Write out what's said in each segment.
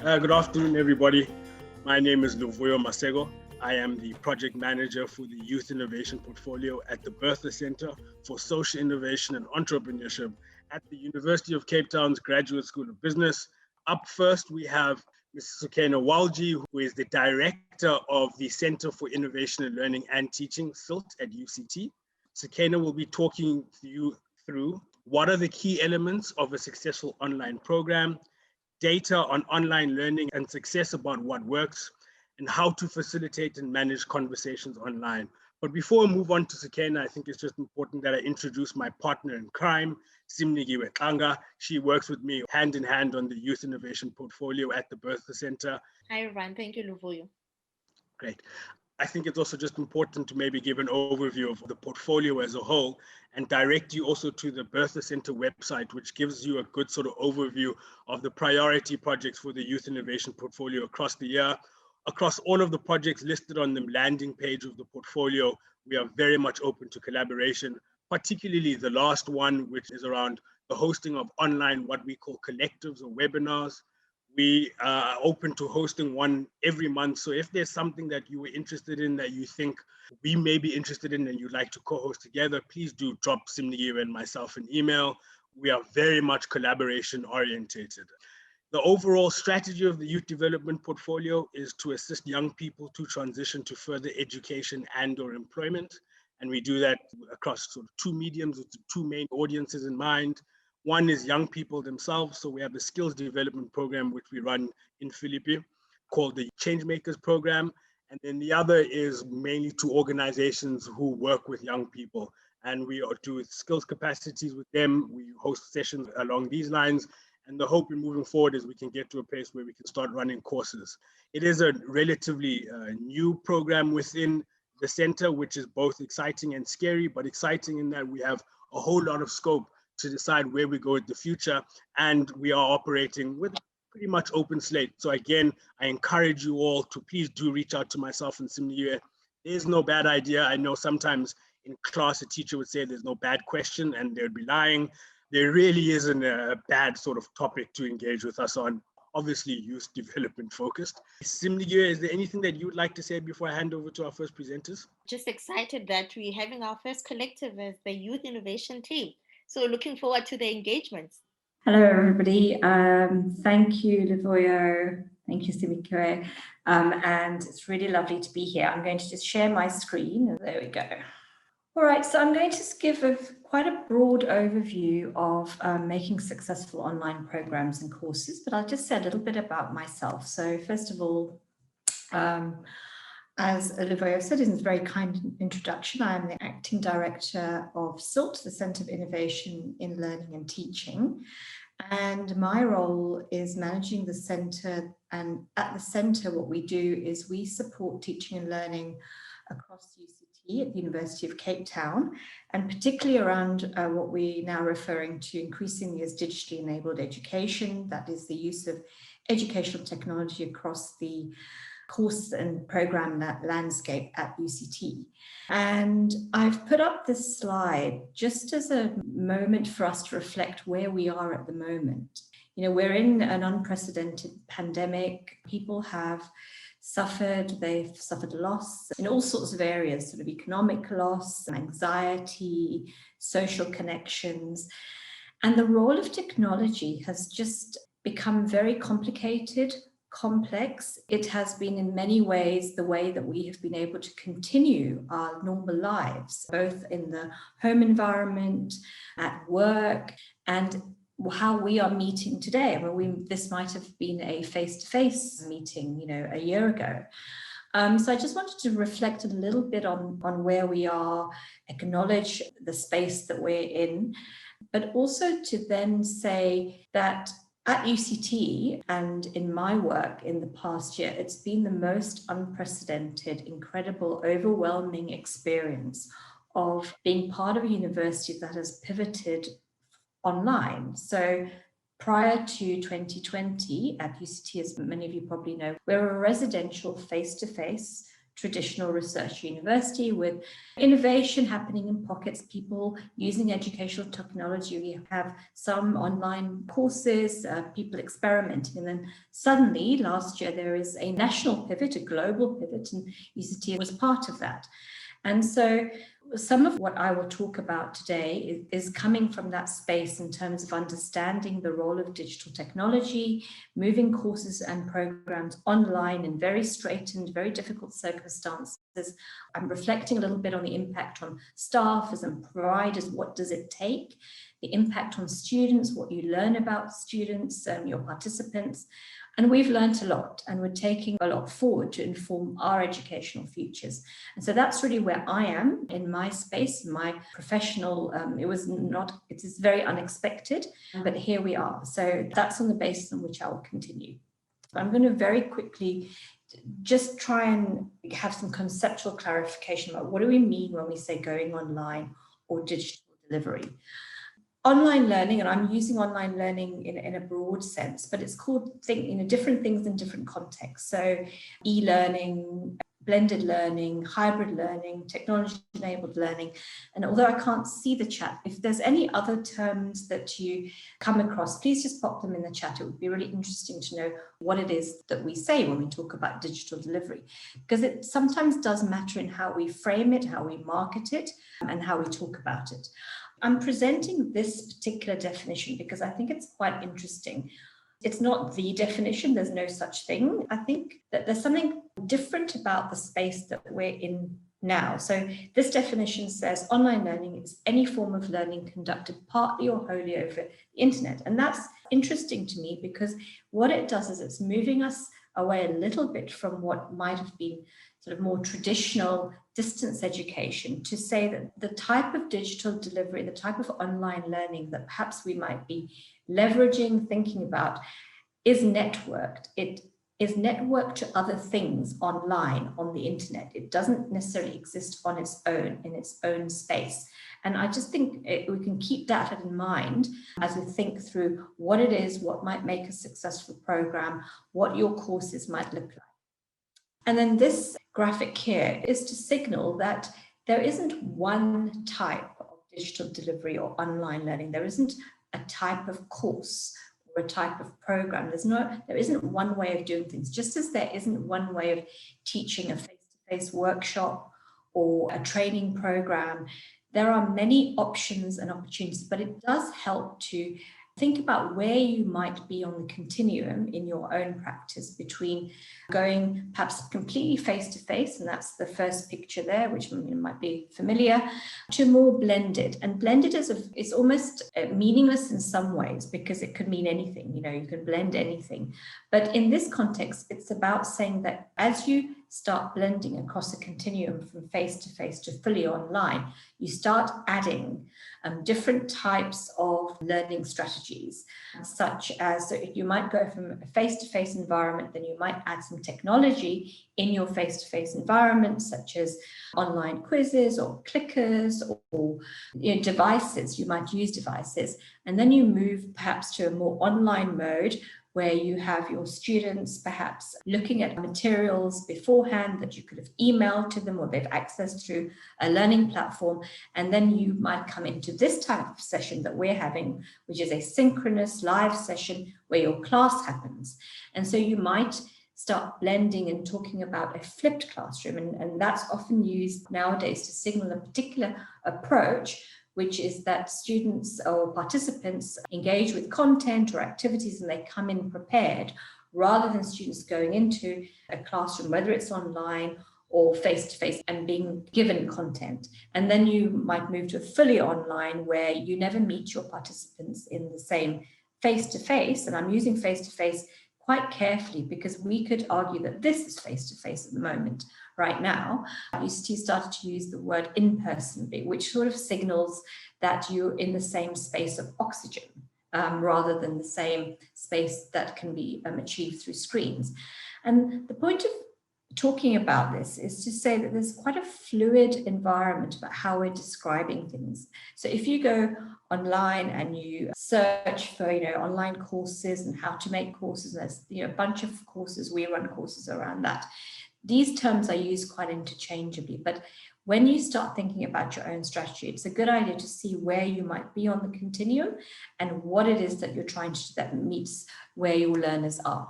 Good afternoon, everybody. My name is Luvuyo Masego. I am the project manager for the Youth Innovation Portfolio at the Bertha Centre for Social Innovation and Entrepreneurship at the University of Cape Town's Graduate School of Business. Up first, we have Ms. Sukena Walji, who is the director of the Centre for Innovation and Learning and Teaching, CILT, at UCT. Sukena will be talking to you through what are the key elements of a successful online program, data on online learning and success about what works, and how to facilitate and manage conversations online. But before we move on to Sukena, I think it's just important that I introduce my partner in crime, Simnigiwe Kanga. She works with me hand in hand on the Youth Innovation Portfolio at the Bertha Centre. Hi, everyone. Thank you, Luvuyo. Great. I think it's also just important to maybe give an overview of the portfolio as a whole and direct you also to the Bertha Centre website, which gives you a good sort of overview of the priority projects for the Youth Innovation Portfolio across the year. Across all of the projects listed on the landing page of the portfolio, we are very much open to collaboration, particularly the last one, which is around the hosting of online, what we call collectives or webinars. We are open to hosting one every month. So if there's something that you were interested in that you think we may be interested in and you'd like to co-host together, please do drop Simnigiwe and myself an email. We are very much collaboration orientated. The overall strategy of the Youth Development Portfolio is to assist young people to transition to further education and or employment. And we do that across sort of two mediums with two main audiences in mind. One is young people themselves. So we have the skills development program, which we run in Philippi, called the Changemakers program. And then the other is mainly to organizations who work with young people. And we do skills capacities with them. We host sessions along these lines. And the hope in moving forward is we can get to a place where we can start running courses. It is a relatively new program within the center, which is both exciting and scary, but exciting in that we have a whole lot of scope to decide where we go in the future. And we are operating with pretty much open slate. So again, I encourage you all to please do reach out to myself and Simnigiwe. There's no bad idea. I know sometimes in class, a teacher would say there's no bad question and they'd be lying. There really isn't a bad sort of topic to engage with us on, obviously youth development focused. Simnigiwe, is there anything that you would like to say before I hand over to our first presenters? Just excited that we're having our first collective as the Youth Innovation team. So looking forward to the engagements. Hello, everybody. Thank you, Luvuyo. Thank you, Simnigiwe. And it's really lovely to be here. I'm going to just share my screen. There we go. All right, so I'm going to just give quite a broad overview of making successful online programs and courses, but I'll just say a little bit about myself. So first of all, as Luvuyo said in his very kind introduction, I am the acting director of CILT, the Centre of Innovation in Learning and Teaching. And my role is managing the centre. And at the centre, what we do is we support teaching and learning across UCT at the University of Cape Town, and particularly around what we're now referring to increasingly as digitally enabled education. That is the use of educational technology across the course and program landscape at UCT. And I've put up this slide just as a moment for us to reflect where we are at the moment. You know, we're in an unprecedented pandemic. People have they've suffered loss in all sorts of areas, sort of economic loss, anxiety, social connections. And the role of technology has just become very complicated, complex. It has been in many ways the way that we have been able to continue our normal lives, both in the home environment, at work, and how we are meeting today. I mean, this might have been a face-to-face meeting, you know, a year ago. So I just wanted to reflect a little bit on where we are, acknowledge the space that we're in, but also to then say that at UCT and in my work in the past year, it's been the most unprecedented, incredible, overwhelming experience of being part of a university that has pivoted online. So prior to 2020 at UCT, as many of you probably know, we're a residential face-to-face traditional research university with innovation happening in pockets, people using educational technology. We have some online courses, people experimenting. And then suddenly last year, there is a national pivot, a global pivot, and UCT was part of that. And so some of what I will talk about today is coming from that space in terms of understanding the role of digital technology, moving courses and programs online in very straitened, very difficult circumstances. I'm reflecting a little bit on the impact on staffers and providers. What does it take? The impact on students, what you learn about students and your participants. And we've learned a lot, and we're taking a lot forward to inform our educational futures. And so that's really where I am in my space, my professional, it is very unexpected, but here we are. So that's on the basis on which I will continue. I'm going to very quickly just try and have some conceptual clarification about what do we mean when we say going online or digital delivery. Online learning, and I'm using online learning in a broad sense, but it's called different things in different contexts. So e-learning, blended learning, hybrid learning, technology-enabled learning. And although I can't see the chat, if there's any other terms that you come across, please just pop them in the chat. It would be really interesting to know what it is that we say when we talk about digital delivery, because it sometimes does matter in how we frame it, how we market it, and how we talk about it. I'm presenting this particular definition because I think it's quite interesting. It's not the definition, there's no such thing. I think that there's something different about the space that we're in now. So this definition says online learning is any form of learning conducted partly or wholly over the internet. And that's interesting to me because what it does is it's moving us away a little bit from what might have been sort of more traditional distance education to say that the type of digital delivery, the type of online learning that perhaps we might be leveraging, thinking about, is networked. It is networked to other things online on the internet. It doesn't necessarily exist on its own, in its own space. And I just think we can keep that in mind as we think through what it is, what might make a successful program, what your courses might look like. And then this graphic here is to signal that there isn't one type of digital delivery or online learning. There isn't a type of course or a type of program. There isn't one way of doing things, just as there isn't one way of teaching a face-to-face workshop or a training program. There are many options and opportunities, but it does help to think about where you might be on the continuum in your own practice between going perhaps completely face-to-face, and that's the first picture there, which might be familiar, to more blended. And blended is almost meaningless in some ways because it could mean anything, you can blend anything. But in this context, it's about saying that as you start blending across a continuum from face-to-face to fully online, you start adding different types of learning strategies, such as, so if you might go from a face-to-face environment, then you might add some technology in your face-to-face environment, such as online quizzes or clickers or devices. You might use devices, and then you move perhaps to a more online mode where you have your students perhaps looking at materials beforehand that you could have emailed to them or they've accessed through a learning platform. And then you might come into this type of session that we're having, which is a synchronous live session where your class happens. And so you might start blending and talking about a flipped classroom. And that's often used nowadays to signal a particular approach, which is that students or participants engage with content or activities and they come in prepared, rather than students going into a classroom, whether it's online or face-to-face, and being given content. And then you might move to a fully online where you never meet your participants in the same face-to-face. And I'm using face-to-face quite carefully because we could argue that this is face-to-face at the moment. Right now, UCT started to use the word in-person, which sort of signals that you're in the same space of oxygen rather than the same space that can be achieved through screens. And the point of talking about this is to say that there's quite a fluid environment about how we're describing things. So if you go online and you search for online courses and how to make courses, and there's a bunch of courses, we run courses around that. These terms are used quite interchangeably, but when you start thinking about your own strategy, it's a good idea to see where you might be on the continuum and what it is that you're trying to do that meets where your learners are.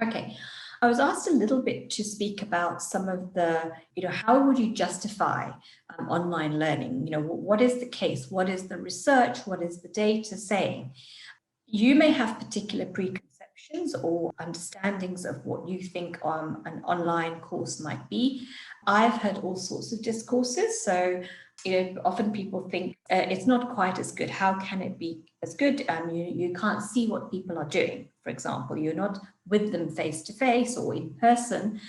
Okay, I was asked a little bit to speak about some of the, how would you justify online learning? What is the case? What is the research? What is the data saying? You may have particular preconceptions or understandings of what you think an online course might be. I've heard all sorts of discourses. So, often people think it's not quite as good. How can it be as good? You can't see what people are doing, for example. You're not with them face to face or in person.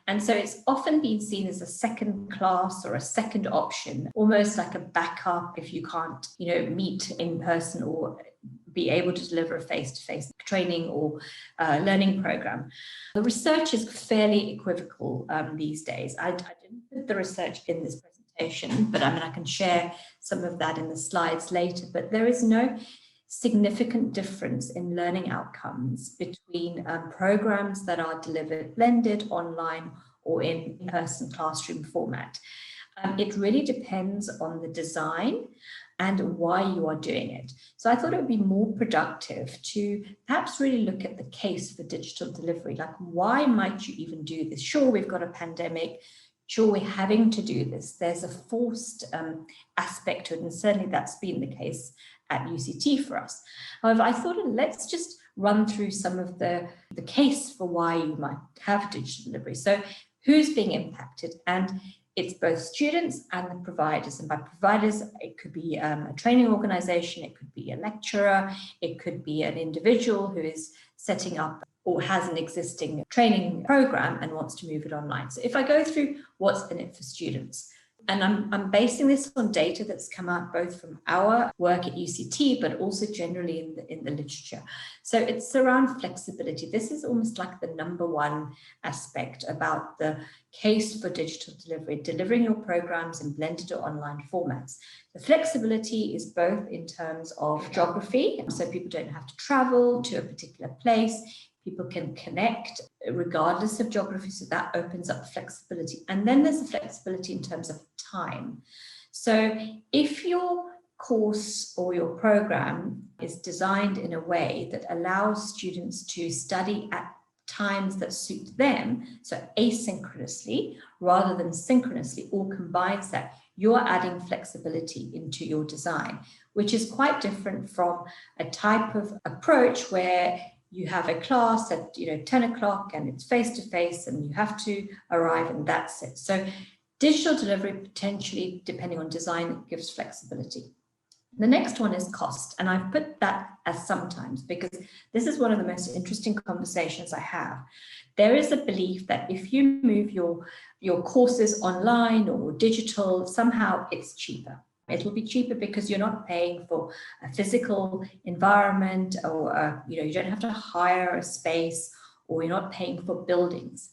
And so it's often been seen as a second class or a second option, almost like a backup if you can't, meet in person or be able to deliver a face-to-face training or learning program. The research is fairly equivocal these days. I didn't put the research in this presentation, but I can share some of that in the slides later. But there is no significant difference in learning outcomes between programs that are delivered blended online or in in-person classroom format. It really depends on the design and why you are doing it. So I thought it would be more productive to perhaps really look at the case for digital delivery. Like, why might you even do this? Sure, we've got a pandemic. Sure, we're having to do this. There's a forced aspect to it, and certainly that's been the case at UCT for us. However, I thought, let's just run through some of the case for why you might have digital delivery. So who's being impacted? And it's both students and the providers. And by providers, it could be a training organization, it could be a lecturer, it could be an individual who is setting up or has an existing training program and wants to move it online. So if I go through what's in it for students, and I'm basing this on data that's come out both from our work at UCT, but also generally in the literature. So it's around flexibility. This is almost like the number one aspect about the case for digital delivery, delivering your programs in blended or online formats. The flexibility is both in terms of geography, so people don't have to travel to a particular place. People can connect regardless of geography, so that opens up flexibility. And then there's the flexibility in terms of time. So if your course or your program is designed in a way that allows students to study at times that suit them, so asynchronously rather than synchronously, or combines that, you're adding flexibility into your design, which is quite different from a type of approach where you have a class at 10 o'clock and it's face-to-face and you have to arrive and that's it. So digital delivery potentially, depending on design, gives flexibility. The next one is cost, and I've put that as sometimes because this is one of the most interesting conversations I have. There is a belief that if you move your courses online or digital, somehow it's cheaper. It'll be cheaper because you're not paying for a physical environment, or you don't have to hire a space, or you're not paying for buildings.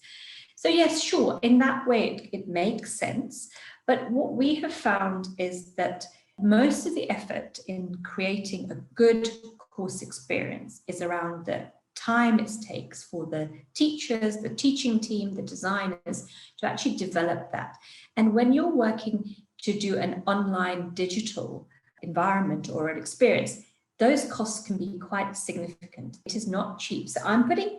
So yes, sure, in that way it makes sense. But what we have found is that most of the effort in creating a good course experience is around the time it takes for the teachers, the teaching team, the designers to actually develop that. And when you're working to do an online digital environment or an experience, those costs can be quite significant. It is not cheap. So I'm putting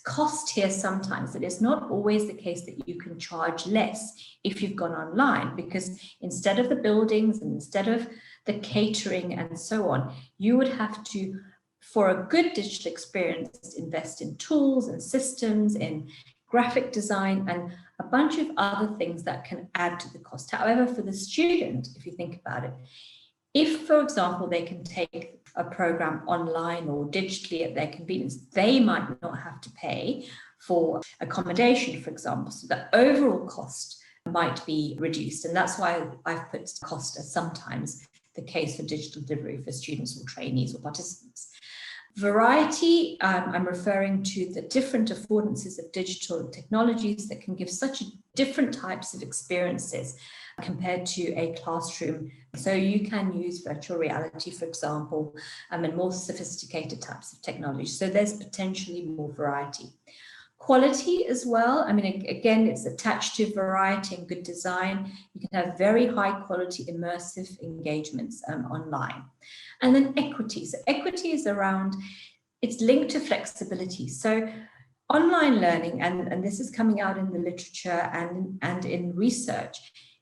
cost here sometimes, that it's not always the case that you can charge less if you've gone online, because instead of the buildings and instead of the catering and so on, you would have to, for a good digital experience, invest in tools and systems, in graphic design and a bunch of other things that can add to the cost. However, for the student, if you think about it, if, for example, they can take a program online or digitally at their convenience, they might not have to pay for accommodation, for example. So the overall cost might be reduced. And that's why I've put cost as sometimes the case for digital delivery for students or trainees or participants. Variety, I'm referring to the different affordances of digital technologies that can give such different types of experiences compared to a classroom. So you can use virtual reality, for example, and more sophisticated types of technology. So there's potentially more variety. Quality as well. I mean, again, it's attached to variety and good design. You can have very high quality immersive engagements online. And then equity. So equity is around, it's linked to flexibility. So online learning, and this is coming out in the literature and in research,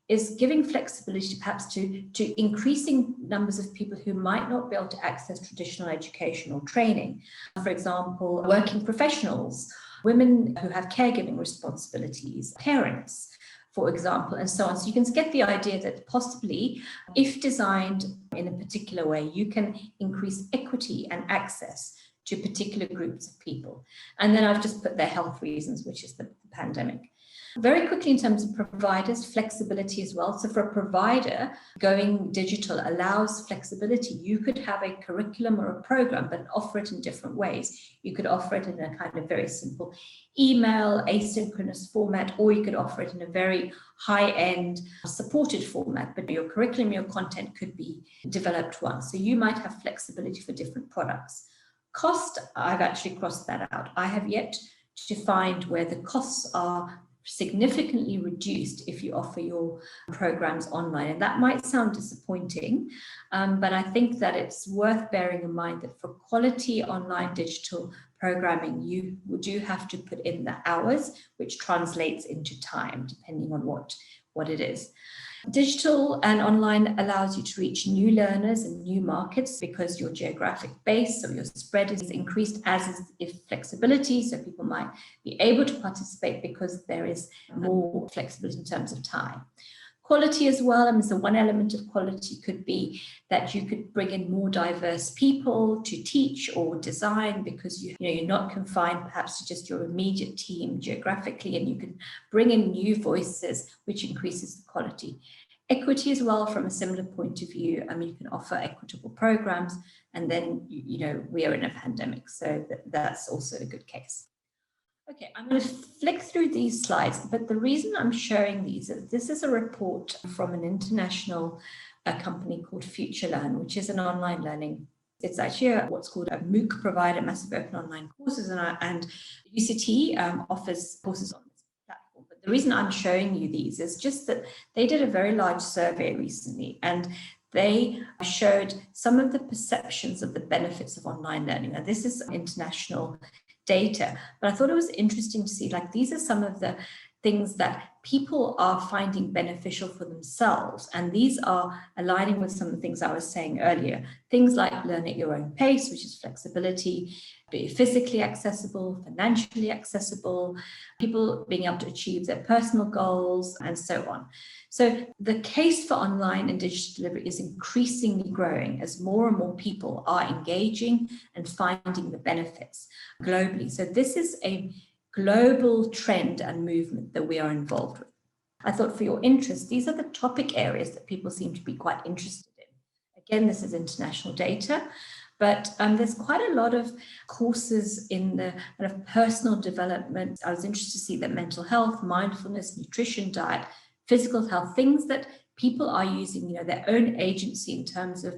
is giving flexibility perhaps to increasing numbers of people who might not be able to access traditional education or training. For example, working professionals, women who have caregiving responsibilities, parents, for example, and so on. So you can get the idea that possibly, if designed in a particular way, you can increase equity and access to particular groups of people. And then I've just put their health reasons, which is the pandemic. Very quickly, in terms of providers, flexibility as well. So for a provider, going digital allows flexibility. You could have a curriculum or a program, but offer it in different ways. You could offer it in a kind of very simple email, asynchronous format, or you could offer it in a very high-end supported format, but your curriculum, your content could be developed once. So you might have flexibility for different products. Cost, I've actually crossed that out. I have yet to find where the costs are significantly reduced if you offer your programs online. And that might sound disappointing, but I think that it's worth bearing in mind that for quality online digital programming, you do have to put in the hours, which translates into time, depending on what it is. Digital and online allows you to reach new learners and new markets because your geographic base or your spread is increased, as is flexibility. So people might be able to participate because there is more flexibility in terms of time. Quality as well, and so one element of quality could be that you could bring in more diverse people to teach or design, because you're not confined perhaps to just your immediate team geographically, and you can bring in new voices, which increases the quality. Equity as well, from a similar point of view. I mean, you can offer equitable programs, and then we are in a pandemic, so that's also a good case. Okay, I'm going to flick through these slides, but the reason I'm showing these is this is a report from an international company called FutureLearn, which is an online learning. It's actually what's called a MOOC provider, massive open online courses, and UCT offers courses on this platform. But the reason I'm showing you these is just that they did a very large survey recently, and they showed some of the perceptions of the benefits of online learning. Now, this is international data, but I thought it was interesting to see, like, these are some of the things that people are finding beneficial for themselves, and these are aligning with some of the things I was saying earlier. Things like learn at your own pace, which is flexibility, be physically accessible, financially accessible, people being able to achieve their personal goals, and so on. So the case for online and digital delivery is increasingly growing as more and more people are engaging and finding the benefits globally. So this is a global trend and movement that we are involved with. I thought, for your interest, these are the topic areas that people seem to be quite interested in. Again, this is international data, but there's quite a lot of courses in the kind of personal development. I was interested to see that mental health, mindfulness, nutrition, diet, physical health, things that people are using, their own agency in terms of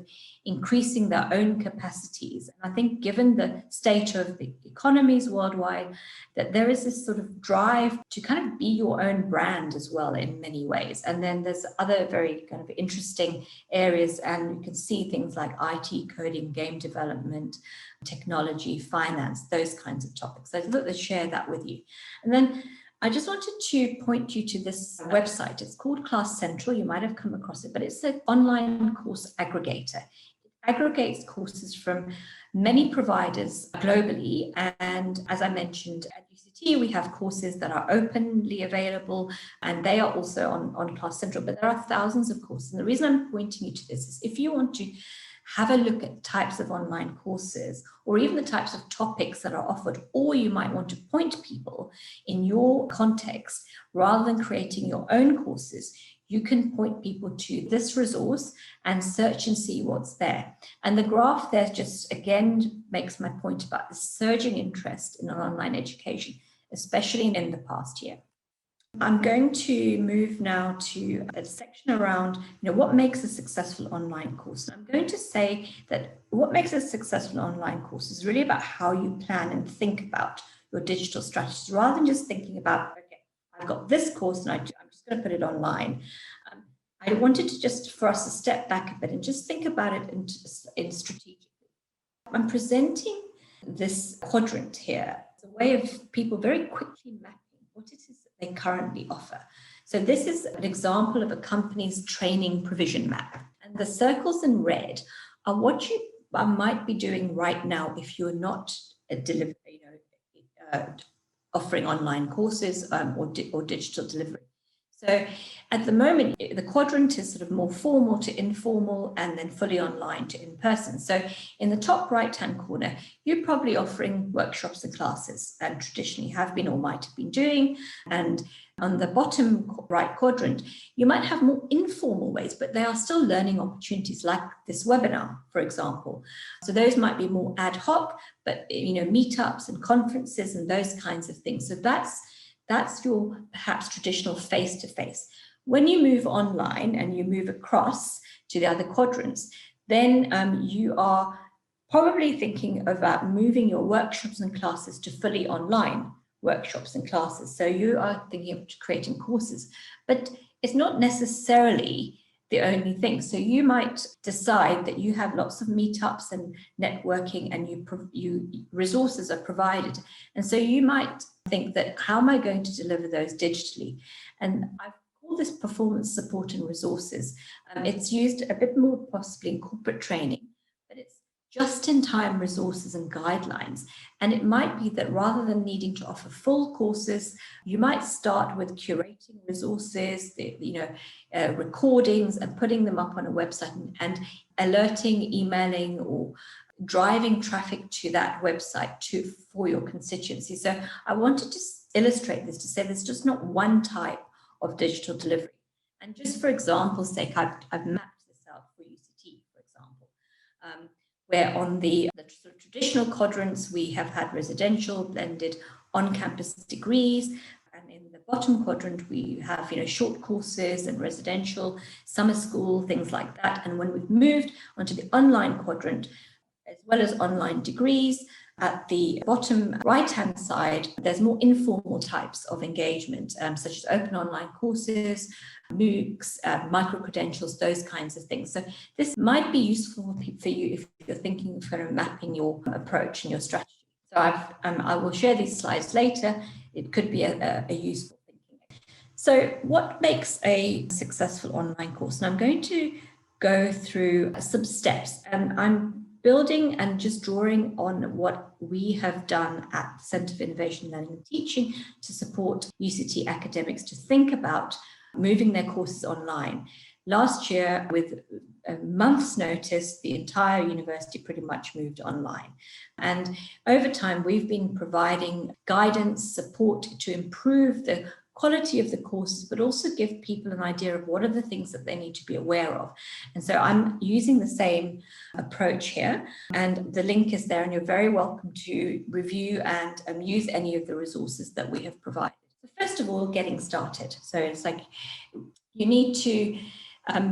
increasing their own capacities. And I think, given the state of the economies worldwide, that there is this sort of drive to kind of be your own brand as well in many ways. And then there's other very kind of interesting areas, and you can see things like IT, coding, game development, technology, finance, those kinds of topics. So I thought I'd share that with you. And then I just wanted to point you to this website. It's called Class Central. You might have come across it, but it's an online course aggregator. It aggregates courses from many providers globally. And as I mentioned, at UCT, we have courses that are openly available, and they are also on Class Central, but there are thousands of courses. And the reason I'm pointing you to this is, if you want to have a look at types of online courses, or even the types of topics that are offered, or you might want to point people in your context, rather than creating your own courses, you can point people to this resource and search and see what's there. And the graph there just, again, makes my point about the surging interest in online education, especially in the past year. I'm going to move now to a section around, what makes a successful online course. And I'm going to say that what makes a successful online course is really about how you plan and think about your digital strategies, rather than just thinking about, okay, I've got this course and I'm just going to put it online. I wanted to just for us to step back a bit and just think about it in strategically. I'm presenting this quadrant here as a way of people very quickly mapping what it is that they currently offer. So this is an example of a company's training provision map. And the circles in red are what you might be doing right now if you're not offering online courses or digital delivery. So at the moment, the quadrant is sort of more formal to informal and then fully online to in-person. So in the top right-hand corner, you're probably offering workshops and classes, and traditionally have been or might have been doing. And on the bottom right quadrant, you might have more informal ways, but they are still learning opportunities like this webinar, for example. So those might be more ad hoc, but meetups and conferences and those kinds of things. So that's your perhaps traditional face-to-face. When you move online and you move across to the other quadrants, then you are probably thinking about moving your workshops and classes to fully online workshops and classes. So you are thinking of creating courses, but it's not necessarily the only thing. So you might decide that you have lots of meetups and networking, and you resources are provided. And so you might think that, how am I going to deliver those digitally? And I've called this performance support and resources. It's used a bit more possibly in corporate training, but it's just-in-time resources and guidelines. And it might be that rather than needing to offer full courses, you might start with curating resources, recordings, and putting them up on a website and alerting, emailing, or driving traffic to that website for your constituency. So I wanted to illustrate this to say there's just not one type of digital delivery. And just for example's sake, I've mapped this out for UCT, for example, where on the sort of traditional quadrants, we have had residential, blended, on-campus degrees. And in the bottom quadrant, we have short courses and residential, summer school, things like that. And when we've moved onto the online quadrant, as well as online degrees, at the bottom right-hand side, there's more informal types of engagement, such as open online courses, MOOCs, micro-credentials, those kinds of things. So this might be useful for you if you're thinking of kind of mapping your approach and your strategy. So I will share these slides later. It could be a useful thinking. So what makes a successful online course? And I'm going to go through some steps, and I'm building and just drawing on what we have done at the Centre for Innovation, Learning and Teaching to support UCT academics to think about moving their courses online. Last year, with a month's notice, the entire university pretty much moved online. And over time, we've been providing guidance, support to improve the quality of the courses, but also give people an idea of what are the things that they need to be aware of. And so I'm using the same approach here, and the link is there, and you're very welcome to review and use any of the resources that we have provided. So first of all, getting started. So it's like you need to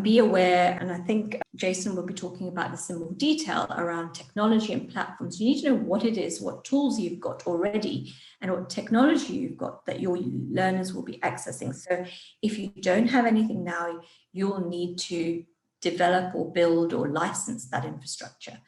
be aware, and I think Jason will be talking about this in more detail around technology and platforms. You need to know what it is, what tools you've got already, and what technology you've got that your learners will be accessing. So if you don't have anything now, you'll need to develop or build or license that infrastructure.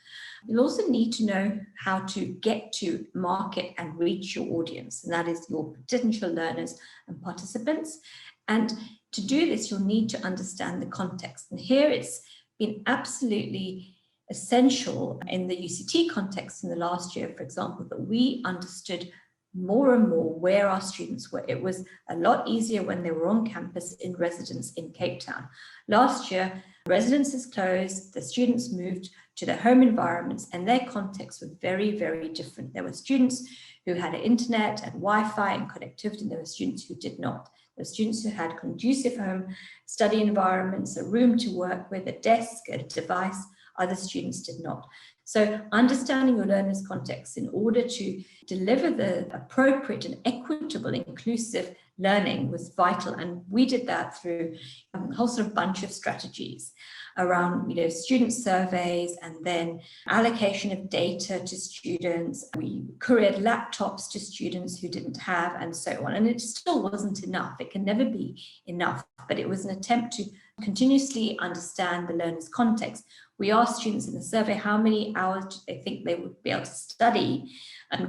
You'll also need to know how to get to market and reach your audience, and that is your potential learners and participants. And to do this, you'll need to understand the context. And here it's been absolutely essential in the UCT context in the last year, for example, that we understood more and more where our students were. It was a lot easier when they were on campus in residence in Cape Town. Last year, residences closed, the students moved to their home environments, and their contexts were very, very different. There were students who had internet and Wi-Fi and connectivity, and there were students who did not. There were students who had conducive home study environments, a room to work with, a desk, a device. Other students did not. So understanding your learners' context in order to deliver the appropriate and equitable, inclusive learning was vital. And we did that through a whole sort of bunch of strategies around, student surveys, and then allocation of data to students. We couriered laptops to students who didn't have, and so on. And it still wasn't enough. It can never be enough, but it was an attempt to continuously understand the learner's context. We asked students in the survey how many hours do they think they would be able to study,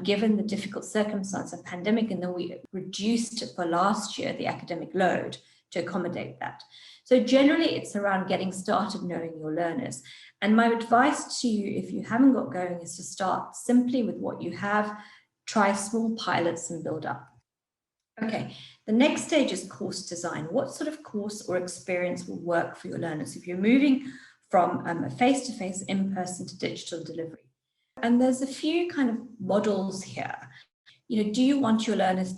given the difficult circumstance of pandemic, and then we reduced for last year the academic load to accommodate that. So generally it's around getting started, knowing your learners. And my advice to you, if you haven't got going, is to start simply with what you have, try small pilots and build up. Okay, the next stage is course design. What sort of course or experience will work for your learners if you're moving from a face-to-face, in-person to digital delivery? And there's a few kind of models here. Do you want your learners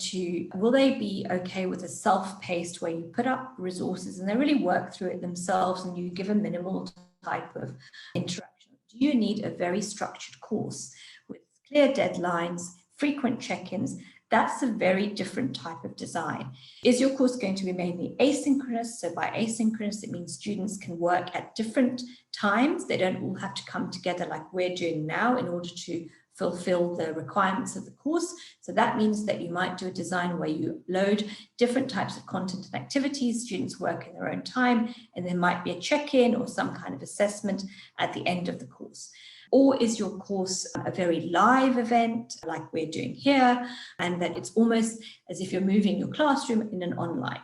will they be okay with a self-paced where you put up resources and they really work through it themselves and you give a minimal type of interaction? Do you need a very structured course with clear deadlines, frequent check-ins? That's a very different type of design. Is your course going to be mainly asynchronous? So by asynchronous, it means students can work at different times. They don't all have to come together like we're doing now in order to fulfill the requirements of the course. So that means that you might do a design where you load different types of content and activities, students work in their own time, and there might be a check-in or some kind of assessment at the end of the course. Or is your course a very live event like we're doing here, and that it's almost as if you're moving your classroom in an online?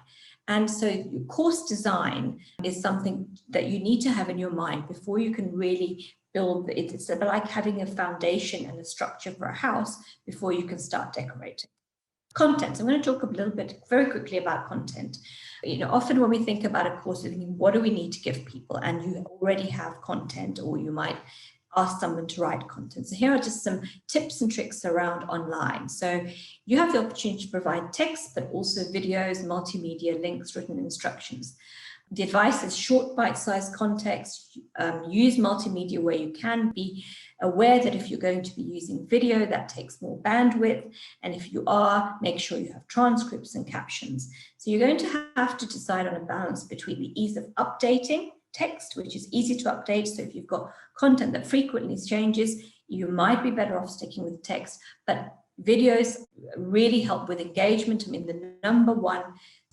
And so your course design is something that you need to have in your mind before you can really build it. It's like having a foundation and a structure for a house before you can start decorating. Content. So I'm going to talk a little bit very quickly about content. Often when we think about a course, we're thinking, what do we need to give people? And you already have content, or you might ask someone to write content. So here are just some tips and tricks around online. So you have the opportunity to provide text, but also videos, multimedia, links, written instructions. The advice is short, bite-sized context, use multimedia where you can. Be aware that if you're going to be using video, that takes more bandwidth. And if you are, make sure you have transcripts and captions. So you're going to have to decide on a balance between the ease of updating text, which is easy to update. So if you've got content that frequently changes, you might be better off sticking with text, but videos really help with engagement. I mean, the number one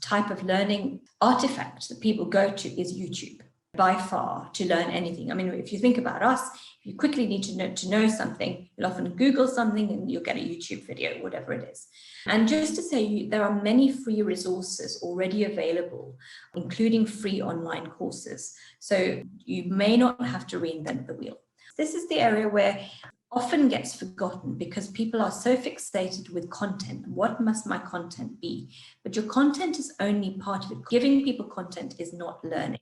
type of learning artifact that people go to is YouTube by far to learn anything. I mean, if you think about us, if you quickly need to know something, you'll often Google something and you'll get a YouTube video, whatever it is. And just to say, there are many free resources already available, including free online courses. So you may not have to reinvent the wheel. This is the area where often gets forgotten because people are so fixated with content. What must my content be? But your content is only part of it. Giving people content is not learning.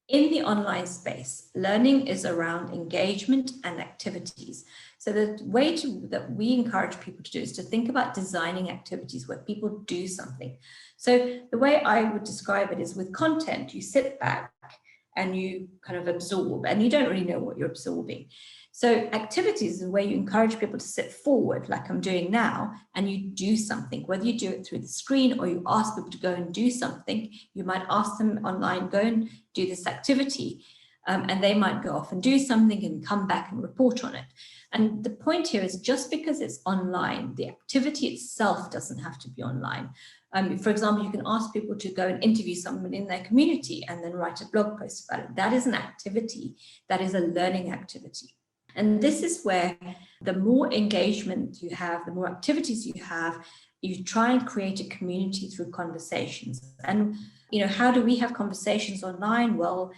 In the online space, learning is around engagement and activities. So the way that we encourage people to do is to think about designing activities where people do something. So the way I would describe it is with content, you sit back and you kind of absorb, and you don't really know what you're absorbing. So activities is where you encourage people to sit forward, like I'm doing now, and you do something, whether you do it through the screen or you ask people to go and do something. You might ask them online, go and do this activity, and they might go off and do something and come back and report on it. And the point here is just because it's online, the activity itself doesn't have to be online. For example, you can ask people to go and interview someone in their community and then write a blog post about it. That is an activity. That is a learning activity. And this is where the more engagement you have, the more activities you have, you try and create a community through conversations. And, how do we have conversations online? Well,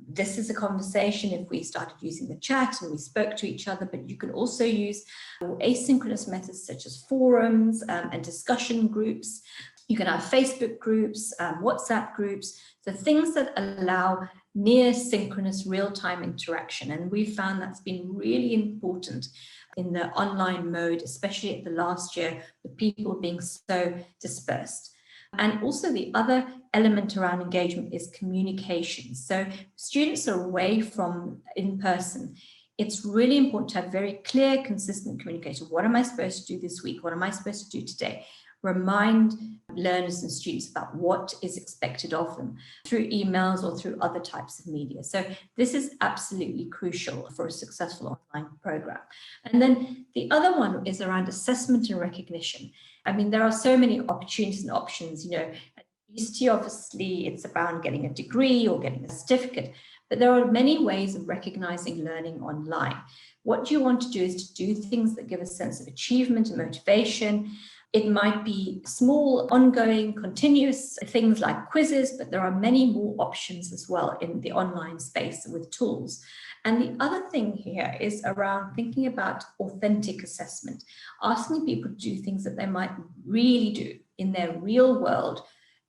this is a conversation if we started using the chat and we spoke to each other, but you can also use asynchronous methods such as forums and discussion groups. You can have Facebook groups, WhatsApp groups, so things that allow near synchronous real-time interaction. And we found that's been really important in the online mode, especially at the last year, with people being so dispersed. And also the other element around engagement is communication. So students are away from in person. It's really important to have very clear, consistent communication. What am I supposed to do this week? What am I supposed to do today? remind learners and students about what is expected of them through emails or through other types of media. So this is absolutely crucial for a successful online program. And then the other one is around assessment and recognition. I mean, there are so many opportunities and options, you know. At UCT, obviously, it's about getting a degree or getting a certificate, but there are many ways of recognizing learning online. What you want to do is to do things that give a sense of achievement and motivation. It might be small, ongoing, continuous things like quizzes, but there are many more options as well in the online space with tools. And the other thing here is around thinking about authentic assessment, asking people to do things that they might really do in their real world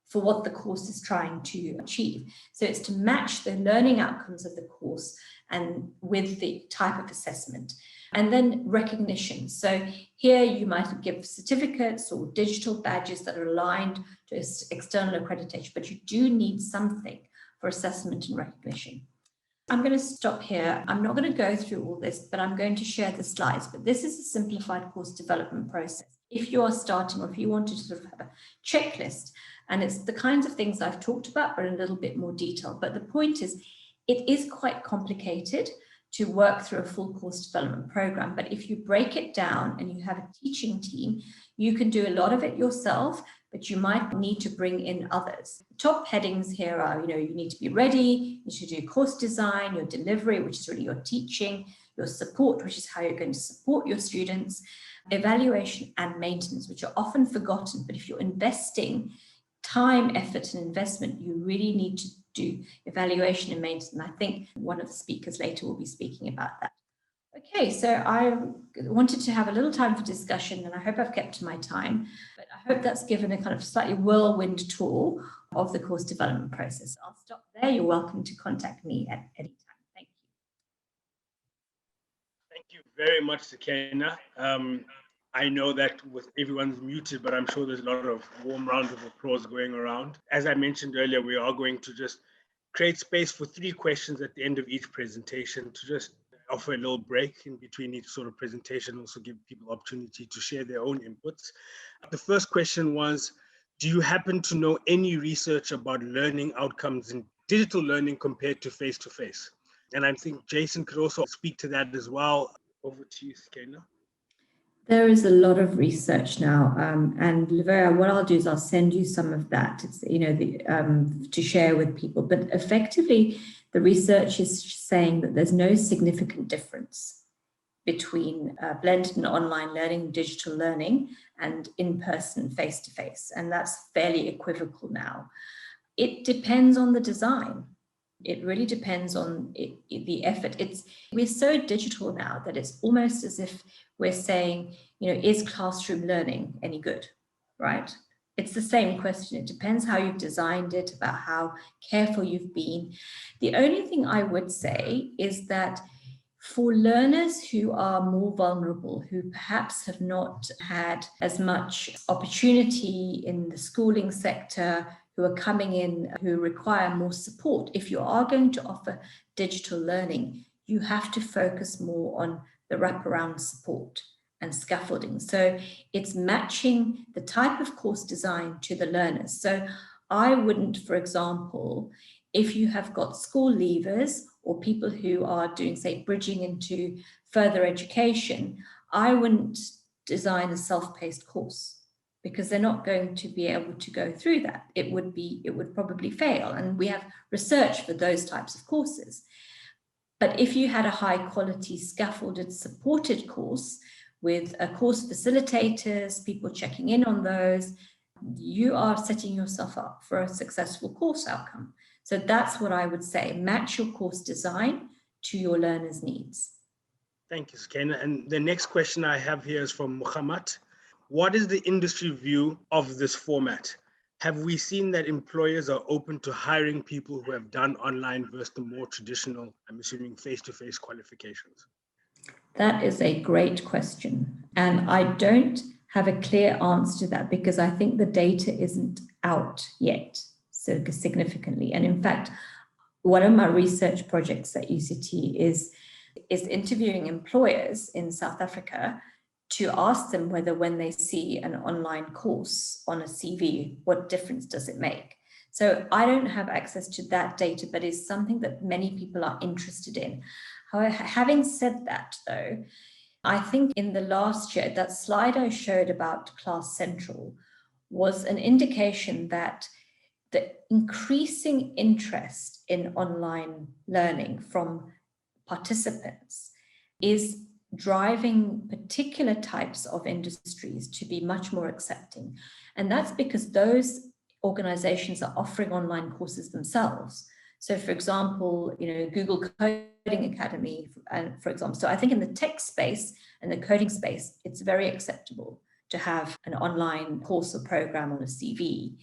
for what the course is trying to achieve. So it's to match the learning outcomes of the course and with the type of assessment. And then recognition. So here you might give certificates or digital badges that are aligned to external accreditation, but you do need something for assessment and recognition. I'm going to stop here. I'm not going to go through all this, but I'm going to share the slides. But this is a simplified course development process. If you are starting, or if you want to sort of have a checklist, and it's the kinds of things I've talked about, but in a little bit more detail. But the point is, it is quite complicated to work through a full course development program. But if you break it down and you have a teaching team, you can do a lot of it yourself, but you might need to bring in others. The top headings here are, you know, you need to be ready, you should do course design, your delivery, which is really your teaching, your support, which is how you're going to support your students, evaluation and maintenance, which are often forgotten. But if you're investing time, effort, and investment, you really need to do evaluation and maintenance. And I think one of the speakers later will be speaking about that. Okay, so I wanted to have a little time for discussion, and I hope I've kept to my time, but I hope that's given a kind of slightly whirlwind tour of the course development process. I'll stop there. You're welcome to contact me at any time. Thank you. Thank you very much, Sakina. I know that with everyone's muted, but I'm sure there's a lot of warm rounds of applause going around. As I mentioned earlier, we are going to just create space for 3 questions at the end of each presentation to just offer a little break in between each sort of presentation, also give people opportunity to share their own inputs. The first question was, do you happen to know any research about learning outcomes in digital learning compared to face-to-face? And I think Jason could also speak to that as well. Over to you, Sakina. There is a lot of research now, and Livera, what I'll do is I'll send you some of that. It's, you know, to share with people. But effectively, the research is saying that there's no significant difference between blended and online learning, digital learning, and in-person, face-to-face, and that's fairly equivocal now. It depends on the design. It really depends on the effort. We're so digital now that it's almost as if we're saying, you know, is classroom learning any good, right? It's the same question. It depends how you've designed it, about how careful you've been. The only thing I would say is that for learners who are more vulnerable, who perhaps have not had as much opportunity in the schooling sector, who are coming in, who require more support, if you are going to offer digital learning, you have to focus more on the wraparound support and scaffolding. So it's matching the type of course design to the learners. So I wouldn't, for example, if you have got school leavers or people who are doing, say, bridging into further education, I wouldn't design a self-paced course, because they're not going to be able to go through that. It would probably fail. And we have research for those types of courses. But if you had a high quality scaffolded supported course with a course facilitators, people checking in on those, you are setting yourself up for a successful course outcome. So that's what I would say. Match your course design to your learners' needs. Thank you, Sakina. And the next question I have here is from Muhammad. What is the industry view of this format? Have we seen that employers are open to hiring people who have done online versus the more traditional, I'm assuming, face-to-face qualifications? That is a great question. And I don't have a clear answer to that, because I think the data isn't out yet so significantly. And in fact, one of my research projects at UCT is interviewing employers in South Africa to ask them whether when they see an online course on a CV, what difference does it make? So I don't have access to that data, but it's something that many people are interested in. However, having said that, though, I think in the last year, that slide I showed about Class Central was an indication that the increasing interest in online learning from participants is driving particular types of industries to be much more accepting. And that's because those organizations are offering online courses themselves. So for example, Google Coding Academy, for example. So I think in the tech space and the coding space, it's very acceptable to have an online course or program on a CV.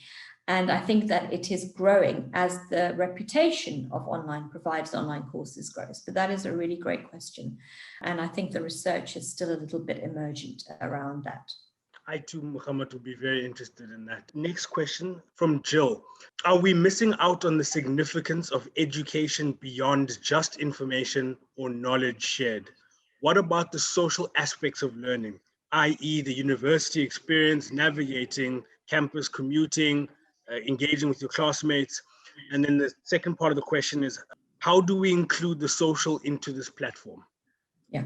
And I think that it is growing as the reputation of online providers, online courses grows. But that is a really great question. And I think the research is still a little bit emergent around that. I too, Muhammad, would be very interested in that. Next question from Jill. Are we missing out on the significance of education beyond just information or knowledge shared? What about the social aspects of learning, i.e. the university experience, navigating campus, commuting, engaging with your classmates? And then the second part of the question is, how do we include the social into this platform? Yeah.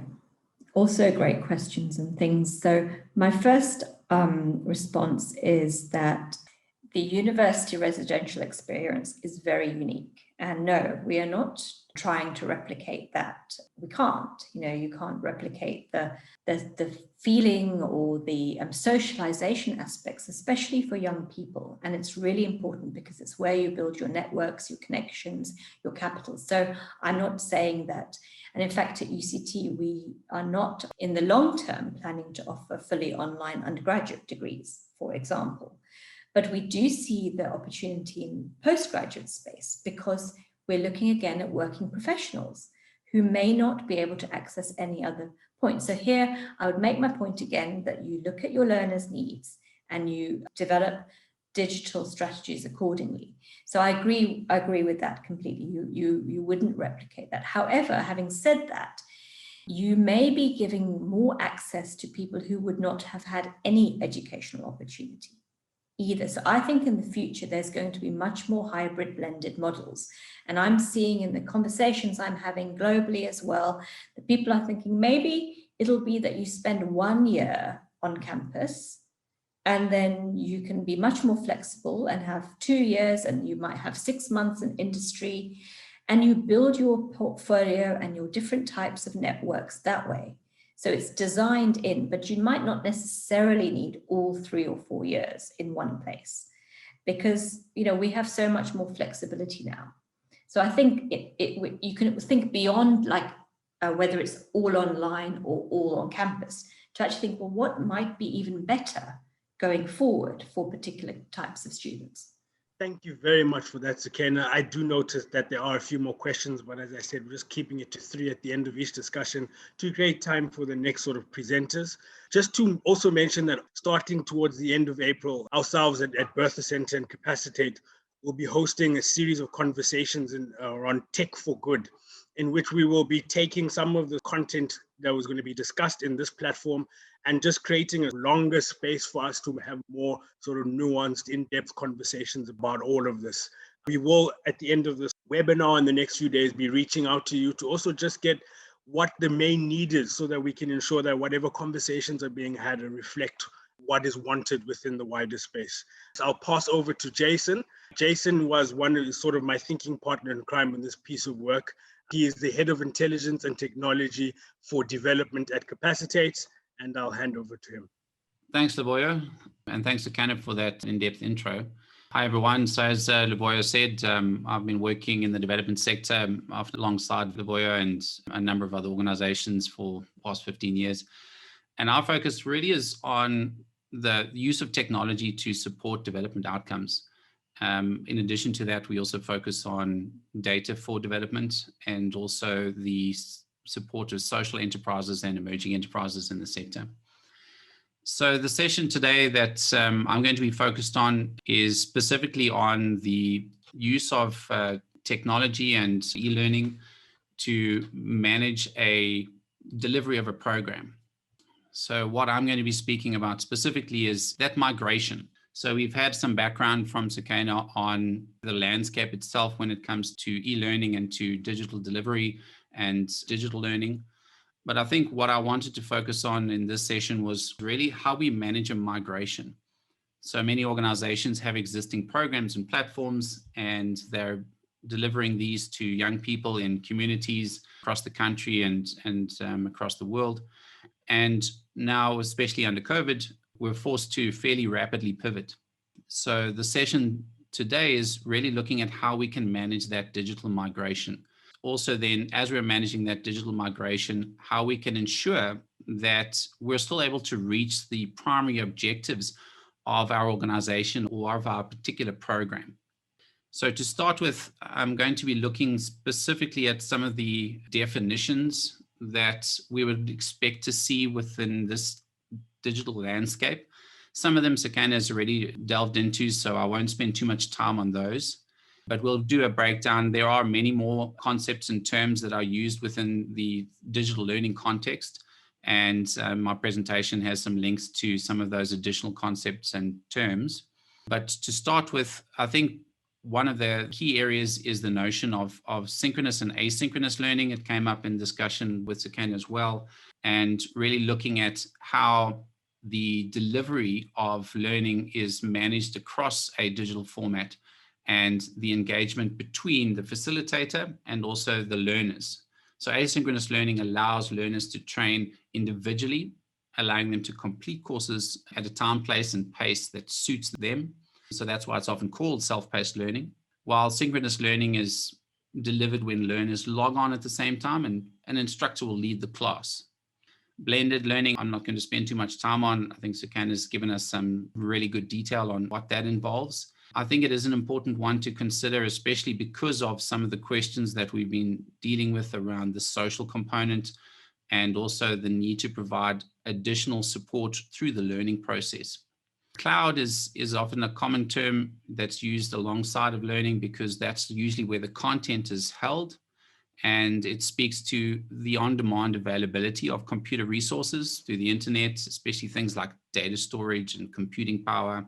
Also great questions and things. So my first response is that the university residential experience is very unique. And no, we are not trying to replicate that. We can't. You can't replicate the feeling or the socialization aspects, especially for young people. And it's really important because it's where you build your networks, your connections, your capital. So I'm not saying that. And in fact, at UCT, we are not in the long term planning to offer fully online undergraduate degrees, for example. But we do see the opportunity in postgraduate space because we're looking again at working professionals who may not be able to access any other point. So here, I would make my point again that you look at your learners' needs and you develop digital strategies accordingly. So I agree with that completely. You wouldn't replicate that. However, having said that, you may be giving more access to people who would not have had any educational opportunity either. So I think in the future, there's going to be much more hybrid blended models. And I'm seeing in the conversations I'm having globally as well, that people are thinking maybe it'll be that you spend 1 year on campus and then you can be much more flexible and have 2 years and you might have 6 months in industry and you build your portfolio and your different types of networks that way. So it's designed in, but you might not necessarily need all 3 or 4 years in one place because, we have so much more flexibility now. So I think you can think beyond whether it's all online or all on campus to actually think, well, what might be even better going forward for particular types of students? Thank you very much for that, Sakena. I do notice that there are a few more questions, but as I said, we're just keeping it to 3 at the end of each discussion to create time for the next sort of presenters. Just to also mention that starting towards the end of April, ourselves at Bertha Centre and Capacitate will be hosting a series of conversations around tech for good, in which we will be taking some of the content that was going to be discussed in this platform and just creating a longer space for us to have more sort of nuanced, in-depth conversations about all of this. We will, at the end of this webinar in the next few days, be reaching out to you to also just get what the main need is so that we can ensure that whatever conversations are being had reflect what is wanted within the wider space. So I'll pass over to Jason. Jason was one of sort of my thinking partner in crime on this piece of work. He is the head of intelligence and technology for development at Capacitate, and I'll hand over to him. Thanks, Leboyo, and thanks to Kenneth for that in-depth intro. Hi, everyone. So as Leboyo said, I've been working in the development sector alongside Leboyo and a number of other organizations for the past 15 years. And our focus really is on the use of technology to support development outcomes. In addition to that, we also focus on data for development and also the support of social enterprises and emerging enterprises in the sector. So the session today that I'm going to be focused on is specifically on the use of technology and e-learning to manage a delivery of a program. So what I'm going to be speaking about specifically is that migration. So we've had some background from Sakena on the landscape itself when it comes to e-learning and to digital delivery and digital learning. But I think what I wanted to focus on in this session was really how we manage a migration. So many organizations have existing programs and platforms, and they're delivering these to young people in communities across the country and across the world. And now, especially under COVID, we're forced to fairly rapidly pivot. So the session today is really looking at how we can manage that digital migration. Also then, as we're managing that digital migration, how we can ensure that we're still able to reach the primary objectives of our organization or of our particular program. So to start with, I'm going to be looking specifically at some of the definitions that we would expect to see within this digital landscape. Some of them Sakena has already delved into, so I won't spend too much time on those, but we'll do a breakdown. There are many more concepts and terms that are used within the digital learning context, and my presentation has some links to some of those additional concepts and terms. But to start with, I think one of the key areas is the notion of synchronous and asynchronous learning. It came up in discussion with Sakena as well, and really looking at how the delivery of learning is managed across a digital format and the engagement between the facilitator and also the learners. So asynchronous learning allows learners to train individually, allowing them to complete courses at a time, place, and pace that suits them. So that's why it's often called self-paced learning, while synchronous learning is delivered when learners log on at the same time and an instructor will lead the class. Blended learning, I'm not going to spend too much time on. I think Sakena has given us some really good detail on what that involves. I think it is an important one to consider, especially because of some of the questions that we've been dealing with around the social component and also the need to provide additional support through the learning process. Cloud is often a common term that's used alongside of learning because that's usually where the content is held, and it speaks to the on-demand availability of computer resources through the internet, especially things like data storage and computing power,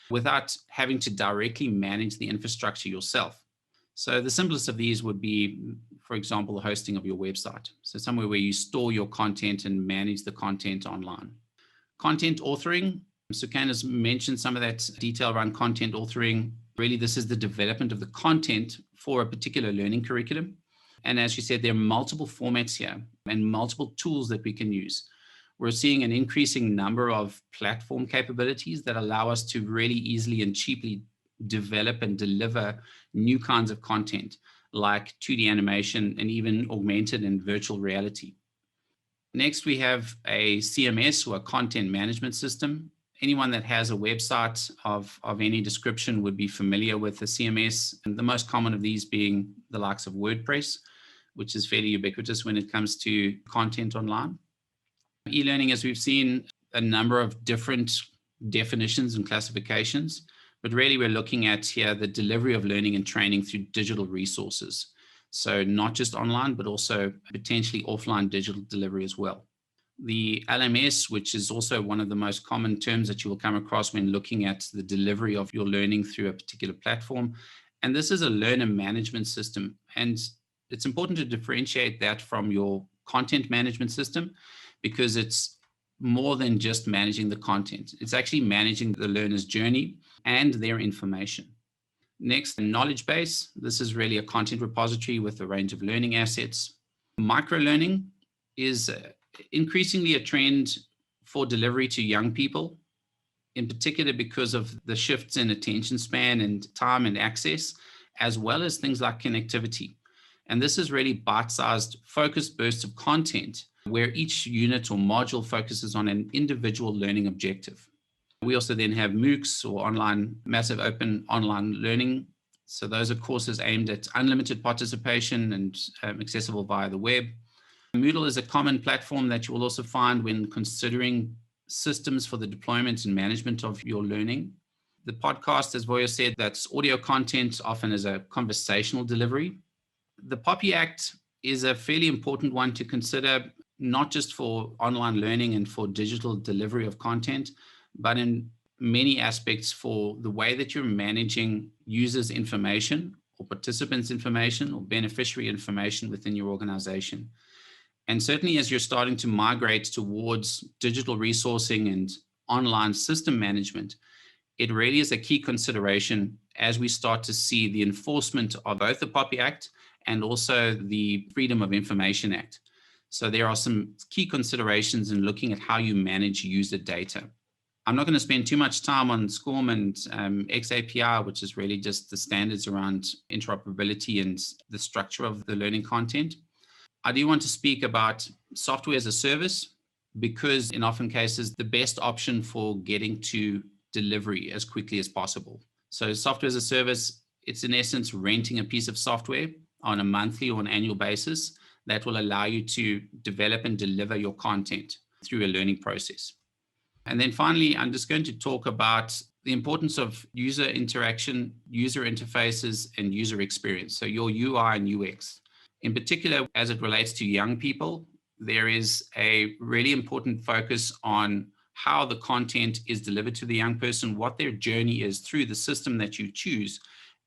without having to directly manage the infrastructure yourself. So the simplest of these would be, for example, the hosting of your website. So somewhere where you store your content and manage the content online. Content authoring. Sakena has mentioned some of that detail around content authoring. Really, this is the development of the content for a particular learning curriculum. And as you said, there are multiple formats here and multiple tools that we can use. We're seeing an increasing number of platform capabilities that allow us to really easily and cheaply develop and deliver new kinds of content like 2D animation and even augmented and virtual reality. Next, we have a CMS or a content management system. Anyone that has a website of any description would be familiar with the CMS, and the most common of these being the likes of WordPress, which is fairly ubiquitous when it comes to content online. E-learning, as we've seen, a number of different definitions and classifications, but really we're looking at here the delivery of learning and training through digital resources. So not just online, but also potentially offline digital delivery as well. The LMS, which is also one of the most common terms that you will come across when looking at the delivery of your learning through a particular platform. And this is a learner management system. And it's important to differentiate that from your content management system because it's more than just managing the content. It's actually managing the learner's journey and their information. Next, the knowledge base. This is really a content repository with a range of learning assets. Microlearning is increasingly a trend for delivery to young people, in particular because of the shifts in attention span and time and access, as well as things like connectivity. And this is really bite-sized, focused bursts of content where each unit or module focuses on an individual learning objective. We also then have MOOCs or massive open online learning. So those are courses aimed at unlimited participation and accessible via the web. Moodle is a common platform that you will also find when considering systems for the deployment and management of your learning. The podcast, as Voya said, that's audio content, often as a conversational delivery. The POPI Act is a fairly important one to consider. not just for online learning and for digital delivery of content, but in many aspects for the way that you're managing users' information or participants' information or beneficiary information within your organization. And certainly as you're starting to migrate towards digital resourcing and online system management, it really is a key consideration as we start to see the enforcement of both the POPI Act and also the Freedom of Information Act. So there are some key considerations in looking at how you manage user data. I'm not going to spend too much time on SCORM and XAPI, which is really just the standards around interoperability and the structure of the learning content. I do want to speak about software as a service, because in often cases, the best option for getting to delivery as quickly as possible. So software as a service, it's in essence renting a piece of software on a monthly or an annual basis that will allow you to develop and deliver your content through a learning process. And then finally, I'm just going to talk about the importance of user interaction, user interfaces, and user experience. So your UI and UX. In particular, as it relates to young people, there is a really important focus on how the content is delivered to the young person, what their journey is through the system that you choose,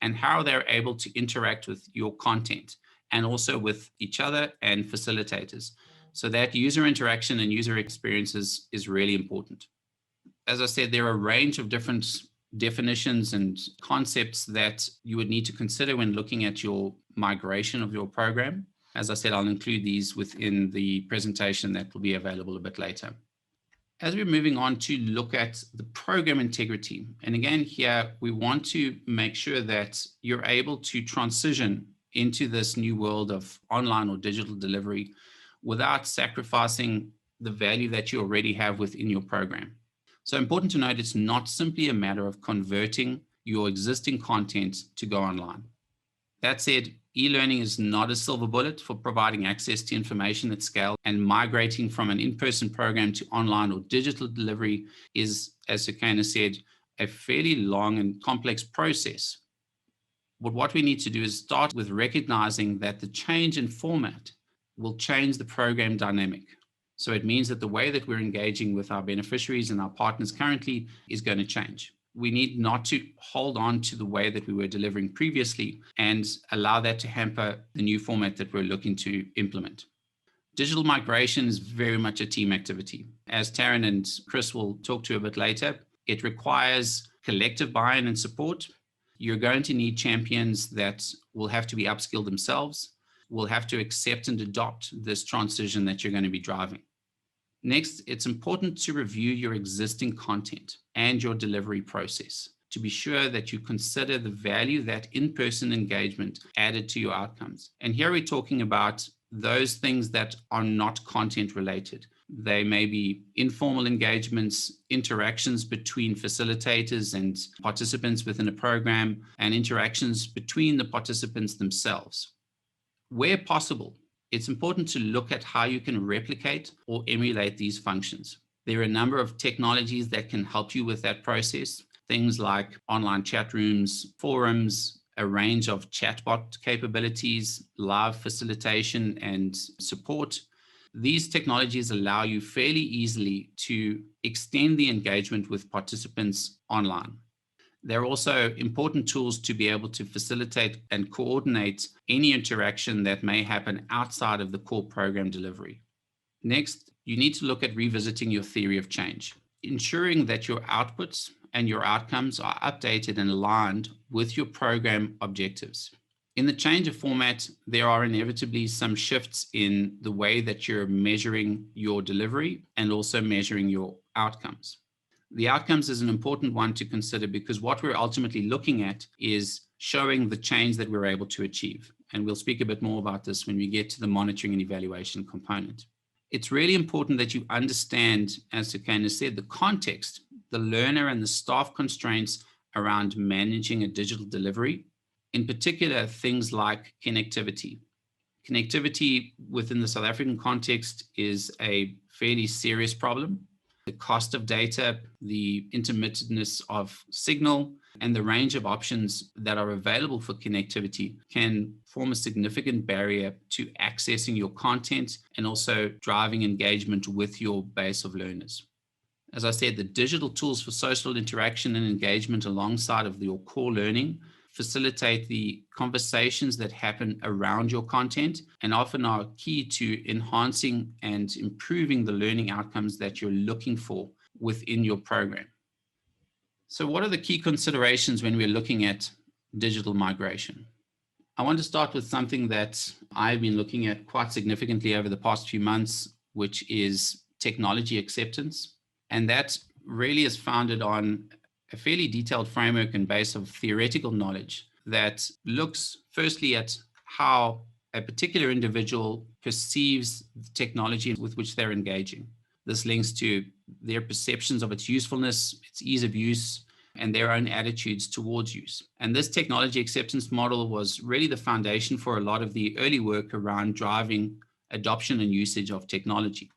and how they're able to interact with your content and also with each other and facilitators. So that user interaction and user experiences is really important. As I said, there are a range of different definitions and concepts that you would need to consider when looking at your migration of your program. As I said, I'll include these within the presentation that will be available a bit later. As we're moving on to look at the program integrity, and again here, we want to make sure that you're able to transition into this new world of online or digital delivery without sacrificing the value that you already have within your program. So important to note, it's not simply a matter of converting your existing content to go online. That said, e-learning is not a silver bullet for providing access to information at scale, and migrating from an in-person program to online or digital delivery is, as Sakana said, a fairly long and complex process. But what we need to do is start with recognizing that the change in format will change the program dynamic. So it means that the way that we're engaging with our beneficiaries and our partners currently is going to change. We need not to hold on to the way that we were delivering previously and allow that to hamper the new format that we're looking to implement. Digital migration is very much a team activity. As Taryn and Chris will talk to a bit later, it requires collective buy-in and support. You're going to need champions that will have to be upskilled themselves, will have to accept and adopt this transition that you're going to be driving. Next, it's important to review your existing content and your delivery process to be sure that you consider the value that in-person engagement added to your outcomes. And here we're talking about those things that are not content related. They may be informal engagements, interactions between facilitators and participants within a program, and interactions between the participants themselves. Where possible, it's important to look at how you can replicate or emulate these functions. There are a number of technologies that can help you with that process. Things like online chat rooms, forums, a range of chatbot capabilities, live facilitation and support. These technologies allow you fairly easily to extend the engagement with participants online. They're also important tools to be able to facilitate and coordinate any interaction that may happen outside of the core program delivery. Next, you need to look at revisiting your theory of change, ensuring that your outputs and your outcomes are updated and aligned with your program objectives. In the change of format, there are inevitably some shifts in the way that you're measuring your delivery and also measuring your outcomes. The outcomes is an important one to consider because what we're ultimately looking at is showing the change that we're able to achieve. And we'll speak a bit more about this when we get to the monitoring and evaluation component. It's really important that you understand, as Sakana said, the context, the learner and the staff constraints around managing a digital delivery, in particular, things like connectivity. Connectivity within the South African context is a fairly serious problem. The cost of data, the intermittentness of signal, And the range of options that are available for connectivity can form a significant barrier to accessing your content and also driving engagement with your base of learners. As I said, the digital tools for social interaction and engagement alongside of your core learning facilitate the conversations that happen around your content and often are key to enhancing and improving the learning outcomes that you're looking for within your program. So what are the key considerations when we're looking at digital migration? I want to start with something that I've been looking at quite significantly over the past few months, which is technology acceptance. And that really is founded on a fairly detailed framework and base of theoretical knowledge that looks firstly at how a particular individual perceives the technology with which they're engaging. This links to their perceptions of its usefulness, its ease of use, and their own attitudes towards use. And this technology acceptance model was really the foundation for a lot of the early work around driving adoption and usage of technology.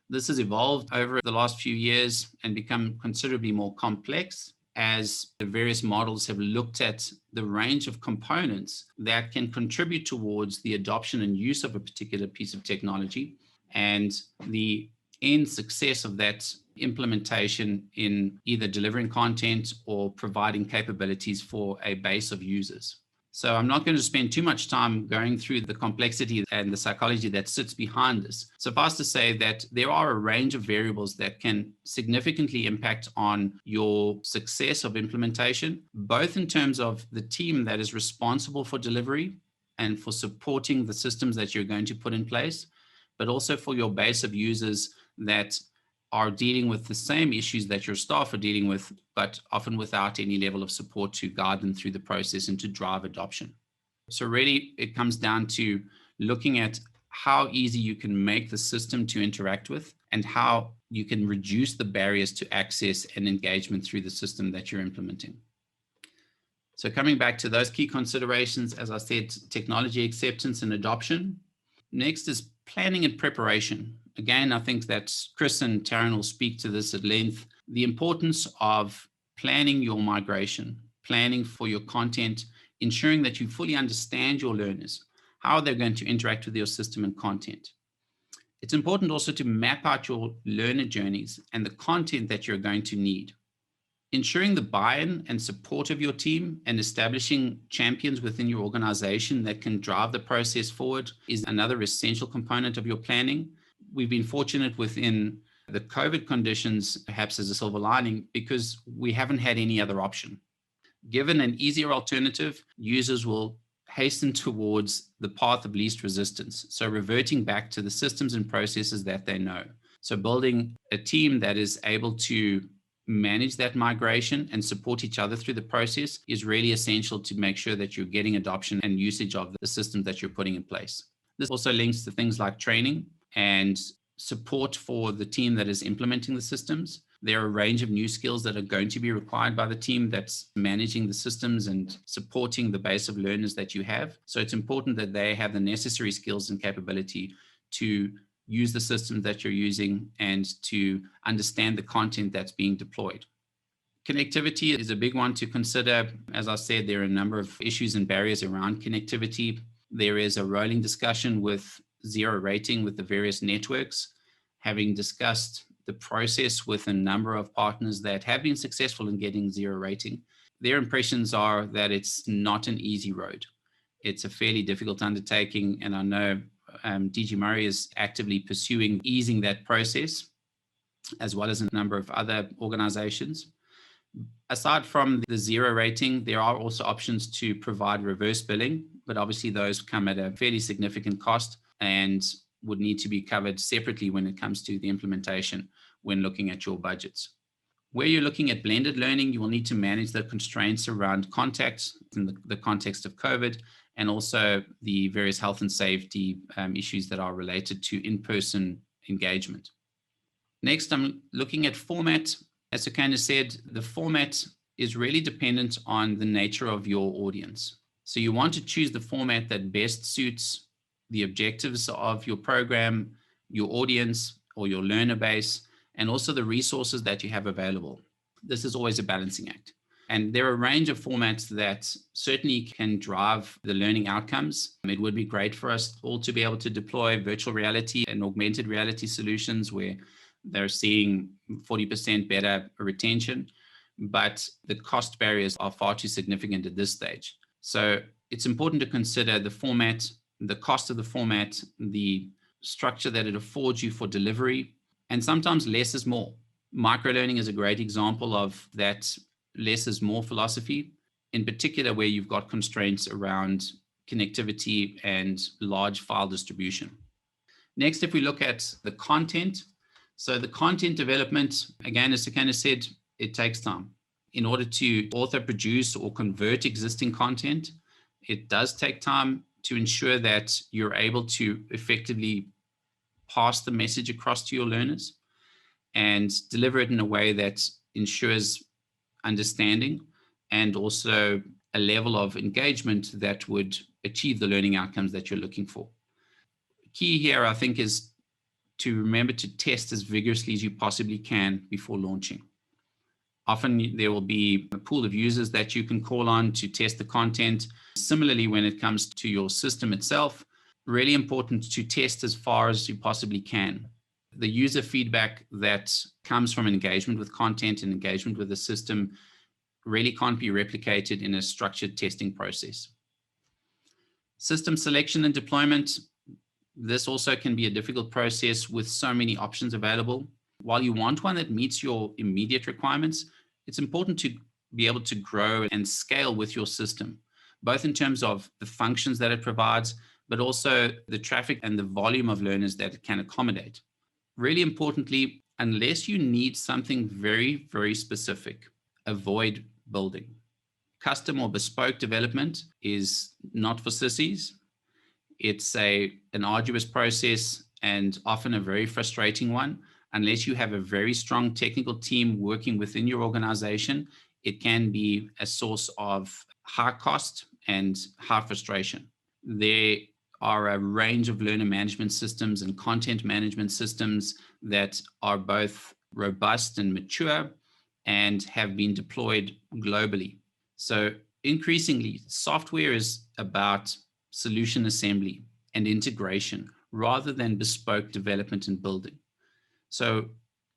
This has evolved over the last few years and become considerably more complex as the various models have looked at the range of components that can contribute towards the adoption and use of a particular piece of technology and the end success of that implementation in either delivering content or providing capabilities for a base of users. So I'm not going to spend too much time going through the complexity and the psychology that sits behind this. Suffice to say that there are a range of variables that can significantly impact on your success of implementation, both in terms of the team that is responsible for delivery and for supporting the systems that you're going to put in place, but also for your base of users that are dealing with the same issues that your staff are dealing with, but often without any level of support to guide them through the process and to drive adoption. So really, it comes down to looking at how easy you can make the system to interact with and how you can reduce the barriers to access and engagement through the system that you're implementing. So coming back to those key considerations, as I said, technology acceptance and adoption. Next is planning and preparation. Again, I think that Chris and Taryn will speak to this at length. The importance of planning your migration, planning for your content, ensuring that you fully understand your learners, how they're going to interact with your system and content. It's important also to map out your learner journeys and the content that you're going to need. Ensuring the buy-in and support of your team and establishing champions within your organization that can drive the process forward is another essential component of your planning. We've been fortunate within the COVID conditions, perhaps as a silver lining, because we haven't had any other option. Given an easier alternative, users will hasten towards the path of least resistance. So reverting back to the systems and processes that they know. So building a team that is able to manage that migration and support each other through the process is really essential to make sure that you're getting adoption and usage of the systems that you're putting in place. This also links to things like training and support for the team that is implementing the systems. There are a range of new skills that are going to be required by the team that's managing the systems and supporting the base of learners that you have. So it's important that they have the necessary skills and capability to use the systems that you're using and to understand the content that's being deployed. Connectivity is a big one to consider. As I said, there are a number of issues and barriers around connectivity. There is a rolling discussion with zero rating with the various networks. Having discussed the process with a number of partners that have been successful in getting zero rating, their impressions are that it's not an easy road. It's a fairly difficult undertaking, and I know DG Murray is actively pursuing easing that process, as well as a number of other organizations. Aside from the zero rating, there are also options to provide reverse billing, but obviously those come at a fairly significant cost and would need to be covered separately when it comes to the implementation when looking at your budgets. Where you're looking at blended learning, you will need to manage the constraints around contacts in the context of COVID, and also the various health and safety issues that are related to in-person engagement. Next, I'm looking at format. As Sakana said, the format is really dependent on the nature of your audience. So you want to choose the format that best suits the objectives of your program, your audience, or your learner base, and also the resources that you have available. This is always a balancing act. And there are a range of formats that certainly can drive the learning outcomes. It would be great for us all to be able to deploy virtual reality and augmented reality solutions where they're seeing 40% better retention, but the cost barriers are far too significant at this stage. So it's important to consider the format, the cost of the format, the structure that it affords you for delivery, and sometimes less is more. Microlearning is a great example of that less is more philosophy, in particular where you've got constraints around connectivity and large file distribution. Next, if we look at the content, so the content development, again, as Sakana said, it takes time. In order to author, produce, or convert existing content, it does take time to ensure that you're able to effectively pass the message across to your learners and deliver it in a way that ensures understanding and also a level of engagement that would achieve the learning outcomes that you're looking for. Key here, I think, is to remember to test as vigorously as you possibly can before launching. Often there will be a pool of users that you can call on to test the content. Similarly, when it comes to your system itself, really important to test as far as you possibly can. The user feedback that comes from engagement with content and engagement with the system really can't be replicated in a structured testing process. System selection and deployment. This also can be a difficult process with so many options available. While you want one that meets your immediate requirements, it's important to be able to grow and scale with your system, both in terms of the functions that it provides, but also the traffic and the volume of learners that it can accommodate. Really importantly, unless you need something very, very specific, avoid building. Custom or bespoke development is not for sissies. It's an arduous process and often a very frustrating one. Unless you have a very strong technical team working within your organization, it can be a source of high cost and high frustration. There are a range of learner management systems and content management systems that are both robust and mature and have been deployed globally. So increasingly, software is about solution assembly and integration rather than bespoke development and building. So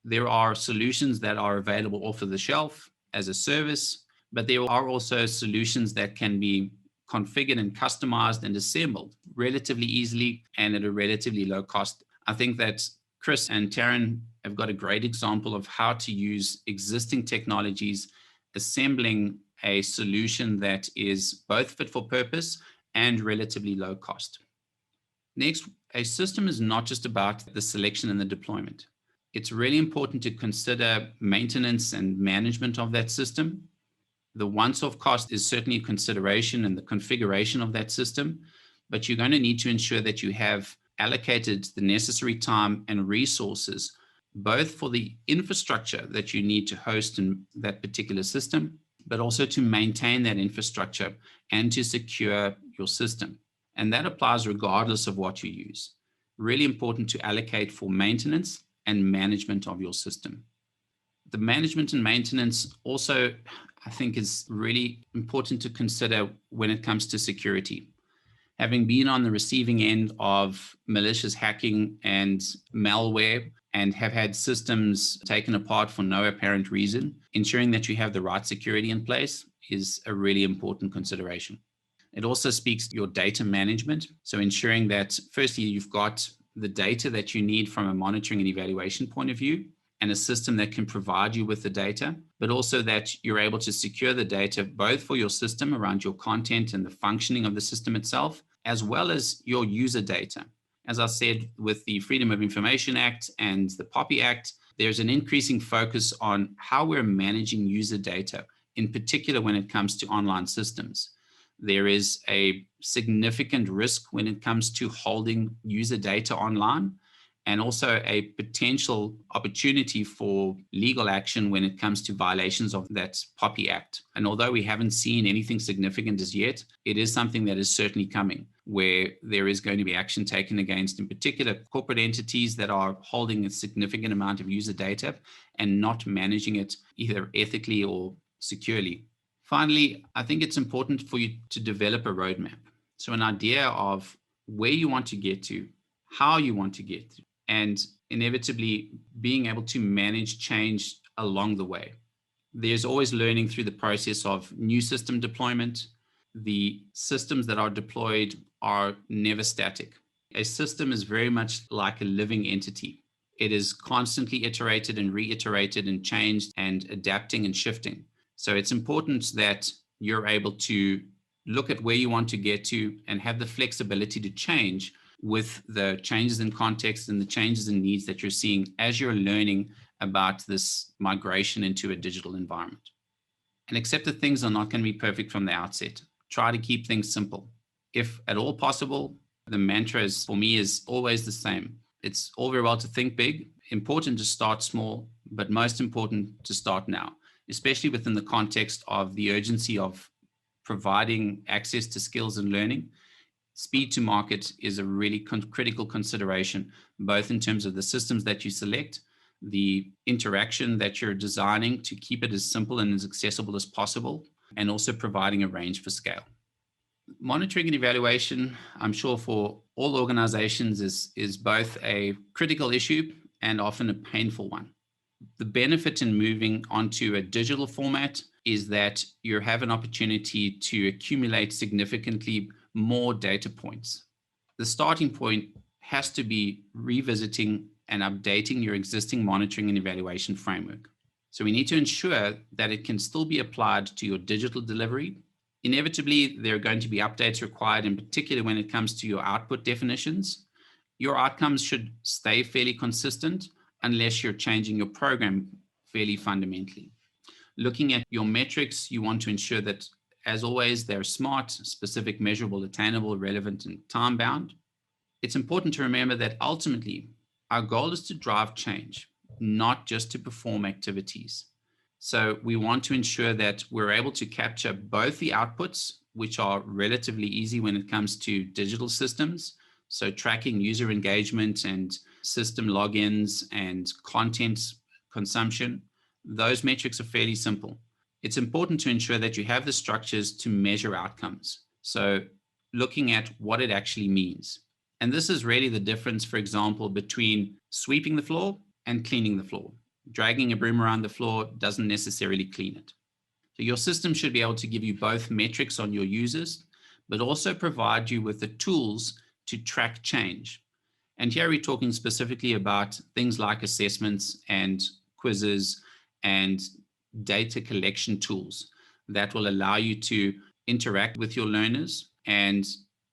there are solutions that are available off of the shelf as a service, but there are also solutions that can be configured and customized and assembled relatively easily and at a relatively low cost. I think that Chris and Taryn have got a great example of how to use existing technologies, assembling a solution that is both fit for purpose and relatively low cost. Next, a system is not just about the selection and the deployment. It's really important to consider maintenance and management of that system. The once-off cost is certainly a consideration in the configuration of that system, but you're going to need to ensure that you have allocated the necessary time and resources, both for the infrastructure that you need to host in that particular system, but also to maintain that infrastructure and to secure your system. And that applies regardless of what you use. Really important to allocate for maintenance and management of your system. The management and maintenance also, I think, is really important to consider when it comes to security. Having been on the receiving end of malicious hacking and malware and have had systems taken apart for no apparent reason, ensuring that you have the right security in place is a really important consideration. It also speaks to your data management. So ensuring that firstly, you've got the data that you need from a monitoring and evaluation point of view, and a system that can provide you with the data, but also that you're able to secure the data both for your system around your content and the functioning of the system itself, as well as your user data. As I said, with the Freedom of Information Act and the POPI Act, there's an increasing focus on how we're managing user data, in particular when it comes to online systems. There is a significant risk when it comes to holding user data online, and also a potential opportunity for legal action when it comes to violations of that POPI Act. And although we haven't seen anything significant as yet, it is something that is certainly coming, where there is going to be action taken against, in particular, corporate entities that are holding a significant amount of user data and not managing it either ethically or securely. Finally, I think it's important for you to develop a roadmap. So an idea of where you want to get to, how you want to get to, and inevitably being able to manage change along the way. There's always learning through the process of new system deployment. The systems that are deployed are never static. A system is very much like a living entity. It is constantly iterated and reiterated and changed and adapting and shifting. So it's important that you're able to look at where you want to get to and have the flexibility to change with the changes in context and the changes in needs that you're seeing as you're learning about this migration into a digital environment. And accept that things are not going to be perfect from the outset. Try to keep things simple. If at all possible, the mantra for me is always the same. It's all very well to think big, important to start small, but most important to start now, especially within the context of the urgency of providing access to skills and learning. Speed to market is a really critical consideration, both in terms of the systems that you select, the interaction that you're designing to keep it as simple and as accessible as possible, and also providing a range for scale. Monitoring and evaluation, I'm sure for all organizations is both a critical issue and often a painful one. The benefit in moving onto a digital format is that you have an opportunity to accumulate significantly more data points. The starting point has to be revisiting and updating your existing monitoring and evaluation framework. So we need to ensure that it can still be applied to your digital delivery. Inevitably, there are going to be updates required, in particular when it comes to your output definitions. Your outcomes should stay fairly consistent unless you're changing your program fairly fundamentally. Looking at your metrics, you want to ensure that, as always, they're smart, specific, measurable, attainable, relevant, and time-bound. It's important to remember that ultimately, our goal is to drive change, not just to perform activities. So we want to ensure that we're able to capture both the outputs, which are relatively easy when it comes to digital systems. So tracking user engagement and system logins and content consumption, those metrics are fairly simple. It's important to ensure that you have the structures to measure outcomes. So looking at what it actually means. And this is really the difference, for example, between sweeping the floor and cleaning the floor. Dragging a broom around the floor doesn't necessarily clean it. So your system should be able to give you both metrics on your users, but also provide you with the tools to track change. And here we're talking specifically about things like assessments and quizzes and data collection tools that will allow you to interact with your learners and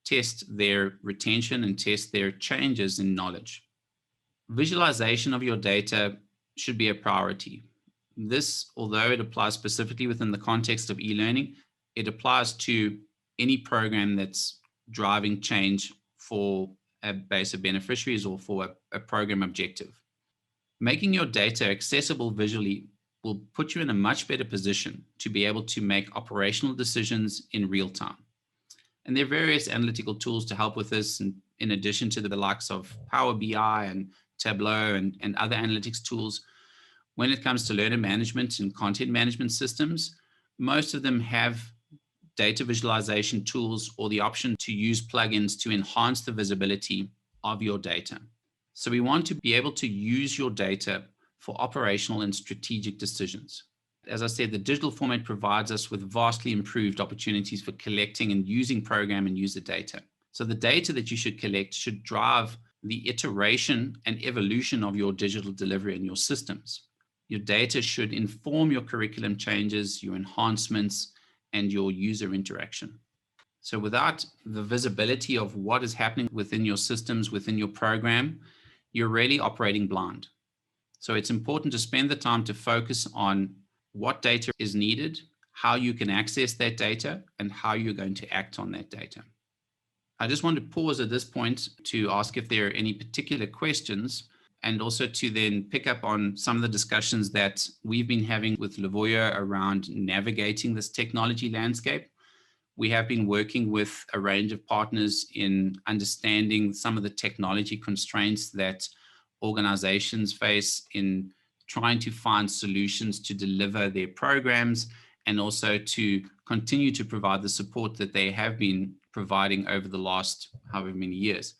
test their retention and test their changes in knowledge. Visualization of your data should be a priority. This, although it applies specifically within the context of e-learning, it applies to any program that's driving change for a base of beneficiaries or for a program objective. Making your data accessible visually will put you in a much better position to be able to make operational decisions in real time. And there are various analytical tools to help with this, and in addition to the likes of Power BI and Tableau and other analytics tools. When it comes to learner management and content management systems, most of them have data visualization tools or the option to use plugins to enhance the visibility of your data. So we want to be able to use your data for operational and strategic decisions. As I said, the digital format provides us with vastly improved opportunities for collecting and using program and user data. So the data that you should collect should drive the iteration and evolution of your digital delivery and your systems. Your data should inform your curriculum changes, your enhancements, and your user interaction. So without the visibility of what is happening within your systems, within your program, you're really operating blind. So it's important to spend the time to focus on what data is needed, how you can access that data, and how you're going to act on that data. I just want to pause at this point to ask if there are any particular questions, and also to then pick up on some of the discussions that we've been having with Lavoya around navigating this technology landscape. We have been working with a range of partners in understanding some of the technology constraints that organizations face in trying to find solutions to deliver their programs and also to continue to provide the support that they have been providing over the last however many years.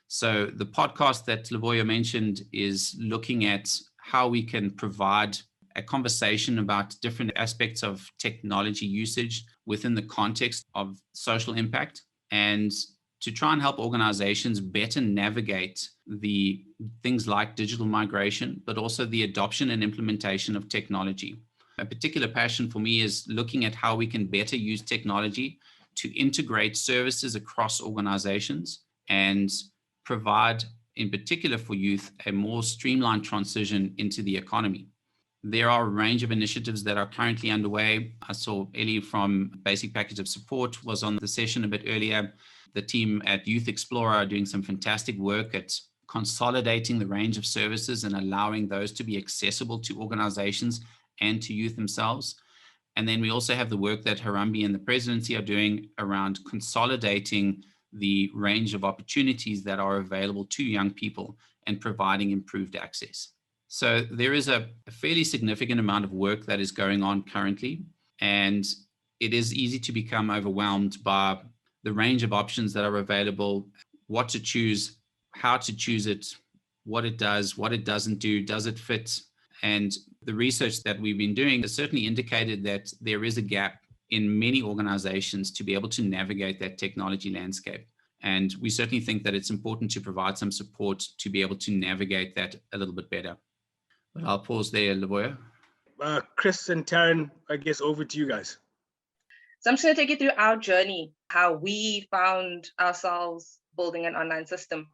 So the podcast that Lavoya mentioned is looking at how we can provide a conversation about different aspects of technology usage within the context of social impact, and to try and help organizations better navigate the things like digital migration, but also the adoption and implementation of technology. A particular passion for me is looking at how we can better use technology to integrate services across organizations and provide, in particular for youth, a more streamlined transition into the economy. There are a range of initiatives that are currently underway. I saw Ellie from Basic Package of Support was on the session a bit earlier. The team at Youth Explorer are doing some fantastic work at consolidating the range of services and allowing those to be accessible to organizations and to youth themselves. And then we also have the work that Harambee and the presidency are doing around consolidating the range of opportunities that are available to young people and providing improved access. So there is a fairly significant amount of work that is going on currently, and it is easy to become overwhelmed by the range of options that are available, what to choose, how to choose it, what it does, what it doesn't do, does it fit? And the research that we've been doing has certainly indicated that there is a gap in many organizations to be able to navigate that technology landscape. And we certainly think that it's important to provide some support to be able to navigate that a little bit better. But I'll pause there, Lavoya. Chris and Taryn, I guess over to you guys. So I'm just going to take you through our journey, how we found ourselves building an online system.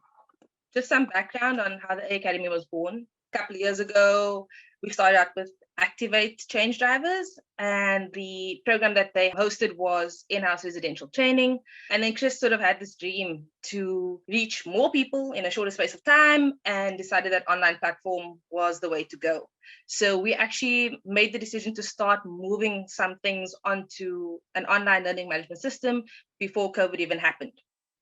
Just some background on how the A Academy was born. A couple of years ago, we started out with Activate change drivers, and the program that they hosted was in-house residential training. And then Chris sort of had this dream to reach more people in a shorter space of time and decided that online platform was the way to go. So we actually made the decision to start moving some things onto an online learning management system before COVID even happened.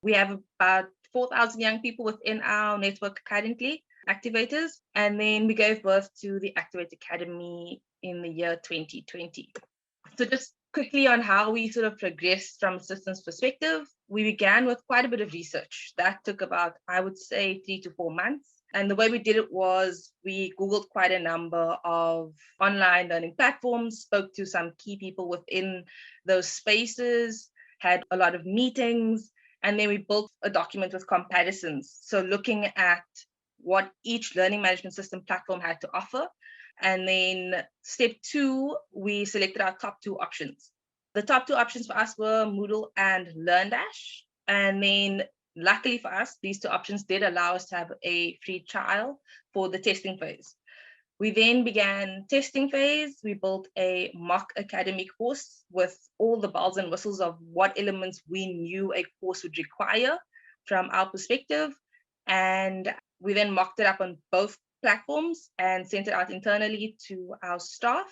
We have about 4,000 young people within our network currently, activators, and then we gave birth to the Activate Academy in the year 2020. So just quickly on how we sort of progressed from a systems perspective, we began with quite a bit of research. That took about, I would say, 3 to 4 months. And the way we did it was we Googled quite a number of online learning platforms, spoke to some key people within those spaces, had a lot of meetings, and then we built a document with comparisons. So looking at what each learning management system platform had to offer. And then step 2, we selected our top 2 options. The top 2 options for us were Moodle and LearnDash. And then luckily for us, these 2 options did allow us to have a free trial for the testing phase. We then began testing phase. We built a mock academy course with all the bells and whistles of what elements we knew a course would require from our perspective. And we then mocked it up on both platforms and sent it out internally to our staff,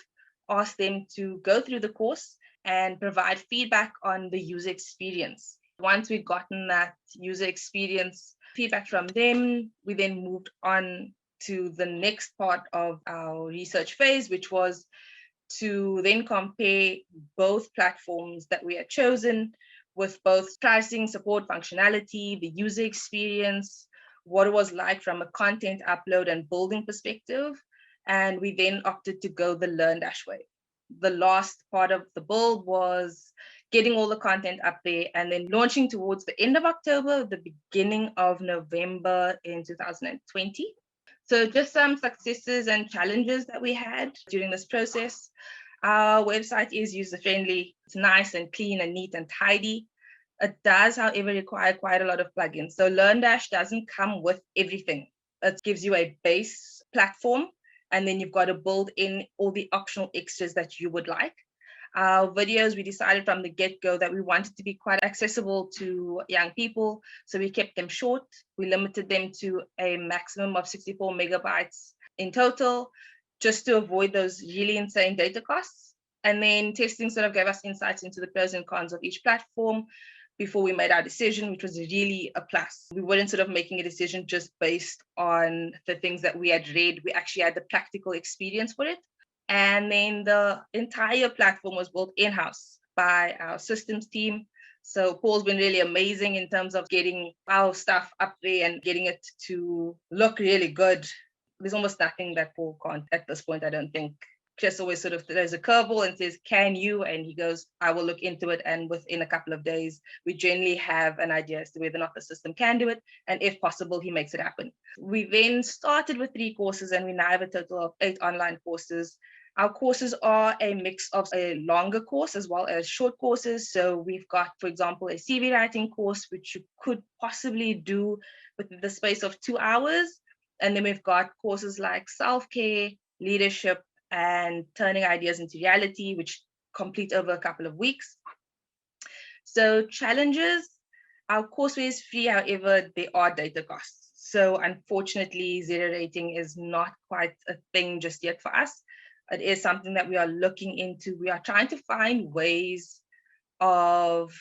asked them to go through the course and provide feedback on the user experience. Once we'd gotten that user experience feedback from them, we then moved on to the next part of our research phase, which was to then compare both platforms that we had chosen with both pricing, support, functionality, the user experience, what it was like from a content upload and building perspective. And we then opted to go the LearnDash way. The last part of the build was getting all the content up there and then launching towards the end of October, the beginning of November in 2020. So just some successes and challenges that we had during this process. Our website is user-friendly. It's nice and clean and neat and tidy. It does, however, require quite a lot of plugins. So LearnDash doesn't come with everything. It gives you a base platform, and then you've got to build in all the optional extras that you would like. Our videos, we decided from the get-go that we wanted to be quite accessible to young people. So we kept them short. We limited them to a maximum of 64 megabytes in total, just to avoid those really insane data costs. And then testing sort of gave us insights into the pros and cons of each platform before we made our decision, which was really a plus. We weren't sort of making a decision just based on the things that we had read. We actually had the practical experience for it. And then the entire platform was built in-house by our systems team. So Paul's been really amazing in terms of getting our stuff up there and getting it to look really good. There's almost nothing that Paul can't at this point, I don't think. Chris always sort of throws a curveball and says, can you? And he goes, I will look into it. And within a couple of days, we generally have an idea as to whether or not the system can do it. And if possible, he makes it happen. We then started with 3 courses, and we now have a total of 8 online courses. Our courses are a mix of a longer course as well as short courses. So we've got, for example, a CV writing course, which you could possibly do within the space of 2 hours. And then we've got courses like self-care, leadership, and turning ideas into reality, which complete over a couple of weeks. So challenges, our courseware is free, however, there are data costs. So unfortunately, zero rating is not quite a thing just yet for us. It is something that we are looking into. We are trying to find ways of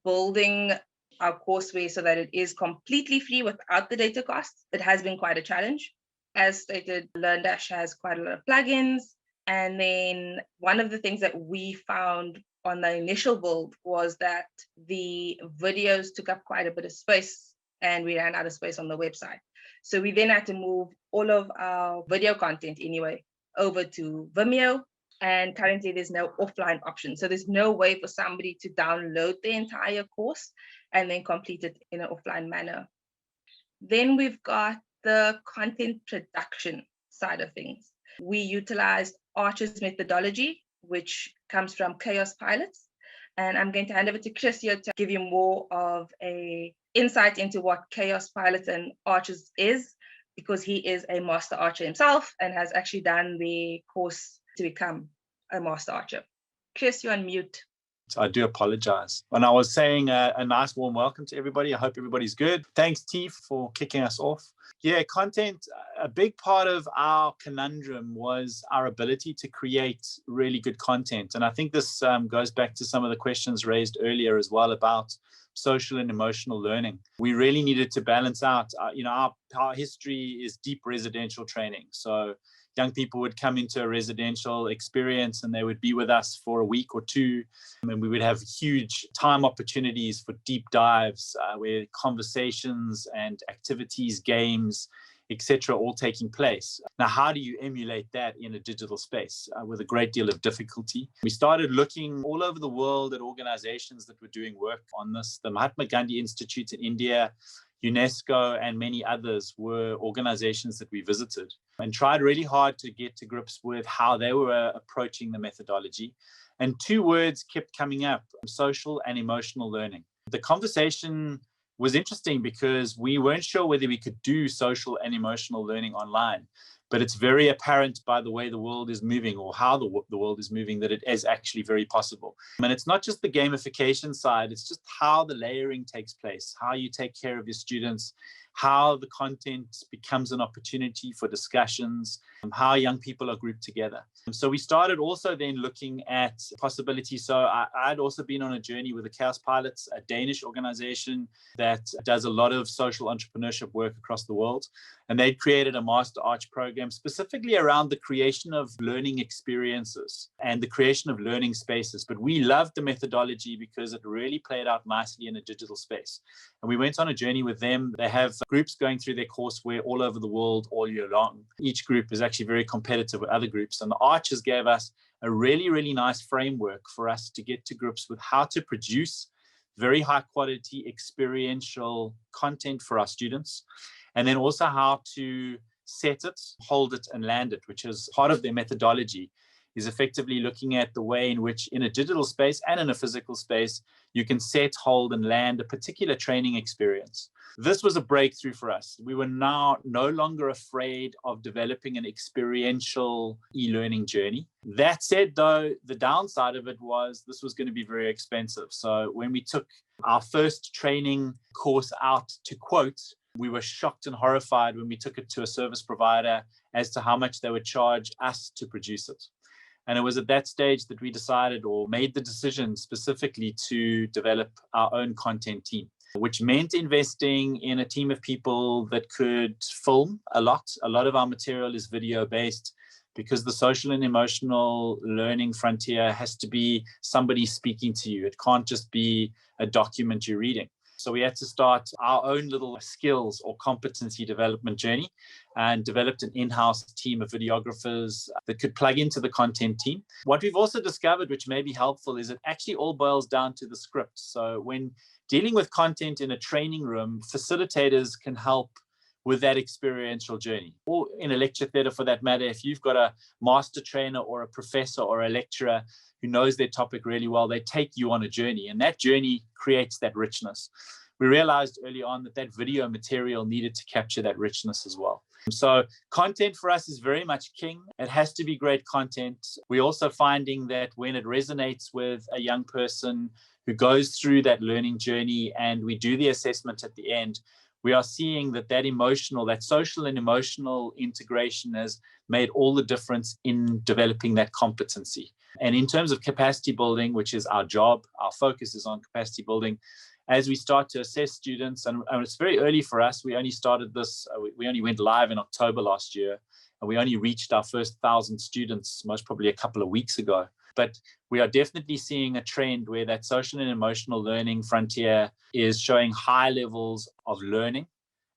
building our courseware so that it is completely free without the data costs. It has been quite a challenge. As stated, LearnDash has quite a lot of plugins. And then one of the things that we found on the initial build was that the videos took up quite a bit of space, and we ran out of space on the website. So we then had to move all of our video content anyway over to Vimeo. And currently there's no offline option. So there's no way for somebody to download the entire course and then complete it in an offline manner. Then we've got the content production side of things. We utilized Archer's methodology, which comes from Chaos Pilots. And I'm going to hand over to Chris here to give you more of a insight into what Chaos Pilots and Archers is, because he is a master archer himself and has actually done the course to become a master archer. Chris, you're on mute. I do apologize. When I was saying a nice warm welcome to everybody, I hope everybody's good. Thanks, Tief, for kicking us off. Yeah, content, a big part of our conundrum was our ability to create really good content. And I think this goes back to some of the questions raised earlier as well about social and emotional learning. We really needed to balance out, our history is deep residential training. So young people would come into a residential experience and they would be with us for a week or 2. And we would have huge time opportunities for deep dives where conversations and activities, games, etc., all taking place. Now, how do you emulate that in a digital space with a great deal of difficulty? We started looking all over the world at organizations that were doing work on this. The Mahatma Gandhi Institute in India, UNESCO, and many others were organizations that we visited and tried really hard to get to grips with how they were approaching the methodology. And 2 words kept coming up: social and emotional learning. The conversation was interesting because we weren't sure whether we could do social and emotional learning online. But it's very apparent by the way the world is moving, or how the world is moving, that it is actually very possible. And it's not just the gamification side, it's just how the layering takes place, how you take care of your students, how the content becomes an opportunity for discussions, how young people are grouped together. So we started also then looking at possibilities. So I'd also been on a journey with the Chaos Pilots, a Danish organization that does a lot of social entrepreneurship work across the world. And they'd created a Master Arch program specifically around the creation of learning experiences and the creation of learning spaces. But we loved the methodology because it really played out nicely in a digital space. And we went on a journey with them. They have groups going through their courseware all over the world all year long. Each group is actually very competitive with other groups. And the Archers gave us a really, really nice framework for us to get to grips with how to produce very high quality experiential content for our students. And then also how to set it, hold it, and land it, which is part of their methodology, is effectively looking at the way in which in a digital space and in a physical space, you can set, hold, and land a particular training experience. This was a breakthrough for us. We were now no longer afraid of developing an experiential e-learning journey. That said, though, the downside of it was this was going to be very expensive. So when we took our first training course out to quote, we were shocked and horrified when we took it to a service provider as to how much they would charge us to produce it. And it was at that stage that we decided or made the decision specifically to develop our own content team, which meant investing in a team of people that could film a lot. A lot of our material is video based because the social and emotional learning frontier has to be somebody speaking to you. It can't just be a document you're reading. So we had to start our own little skills or competency development journey and developed an in-house team of videographers that could plug into the content team. What we've also discovered, which may be helpful, is it actually all boils down to the script. So when dealing with content in a training room, facilitators can help with that experiential journey, or in a lecture theatre for that matter. If you've got a master trainer or a professor or a lecturer who knows their topic really well, they take you on a journey, and that journey creates that richness. We realized early on that that video material needed to capture that richness as well. So content for us is very much king. It has to be great content. We're also finding that when it resonates with a young person who goes through that learning journey and we do the assessment at the end, we are seeing that that social and emotional integration has made all the difference in developing that competency. And in terms of capacity building, which is our job, our focus is on capacity building. As we start to assess students, and it's very early for us, we only started this, we only went live in October last year, and we only reached our first 1,000 students most probably a couple of weeks ago. But we are definitely seeing a trend where that social and emotional learning frontier is showing high levels of learning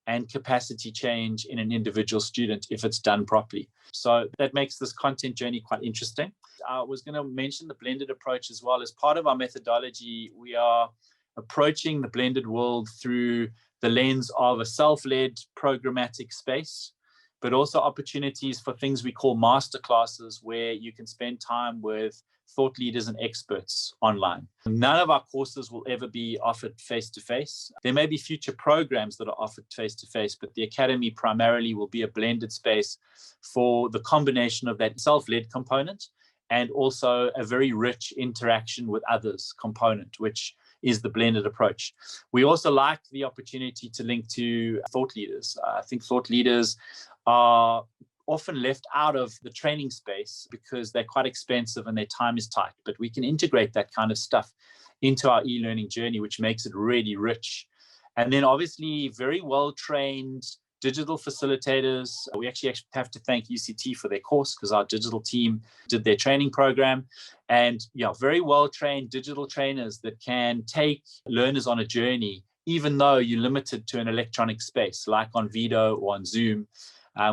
and capacity change in an individual student if it's done properly. So that makes this content journey quite interesting. I was going to mention the blended approach as well. As part of our methodology, we are approaching the blended world through the lens of a self-led programmatic space, but also opportunities for things we call masterclasses, where you can spend time with thought leaders and experts online. None of our courses will ever be offered face-to-face. There may be future programs that are offered face-to-face, but the Academy primarily will be a blended space for the combination of that self-led component and also a very rich interaction with others component, which is the blended approach. We also like the opportunity to link to thought leaders. I think thought leaders are often left out of the training space because they're quite expensive and their time is tight, but we can integrate that kind of stuff into our e-learning journey, which makes it really rich. And then obviously very well-trained digital facilitators. We actually have to thank UCT for their course because our digital team did their training program. And very well-trained digital trainers that can take learners on a journey, even though you're limited to an electronic space, like on Vido or on Zoom.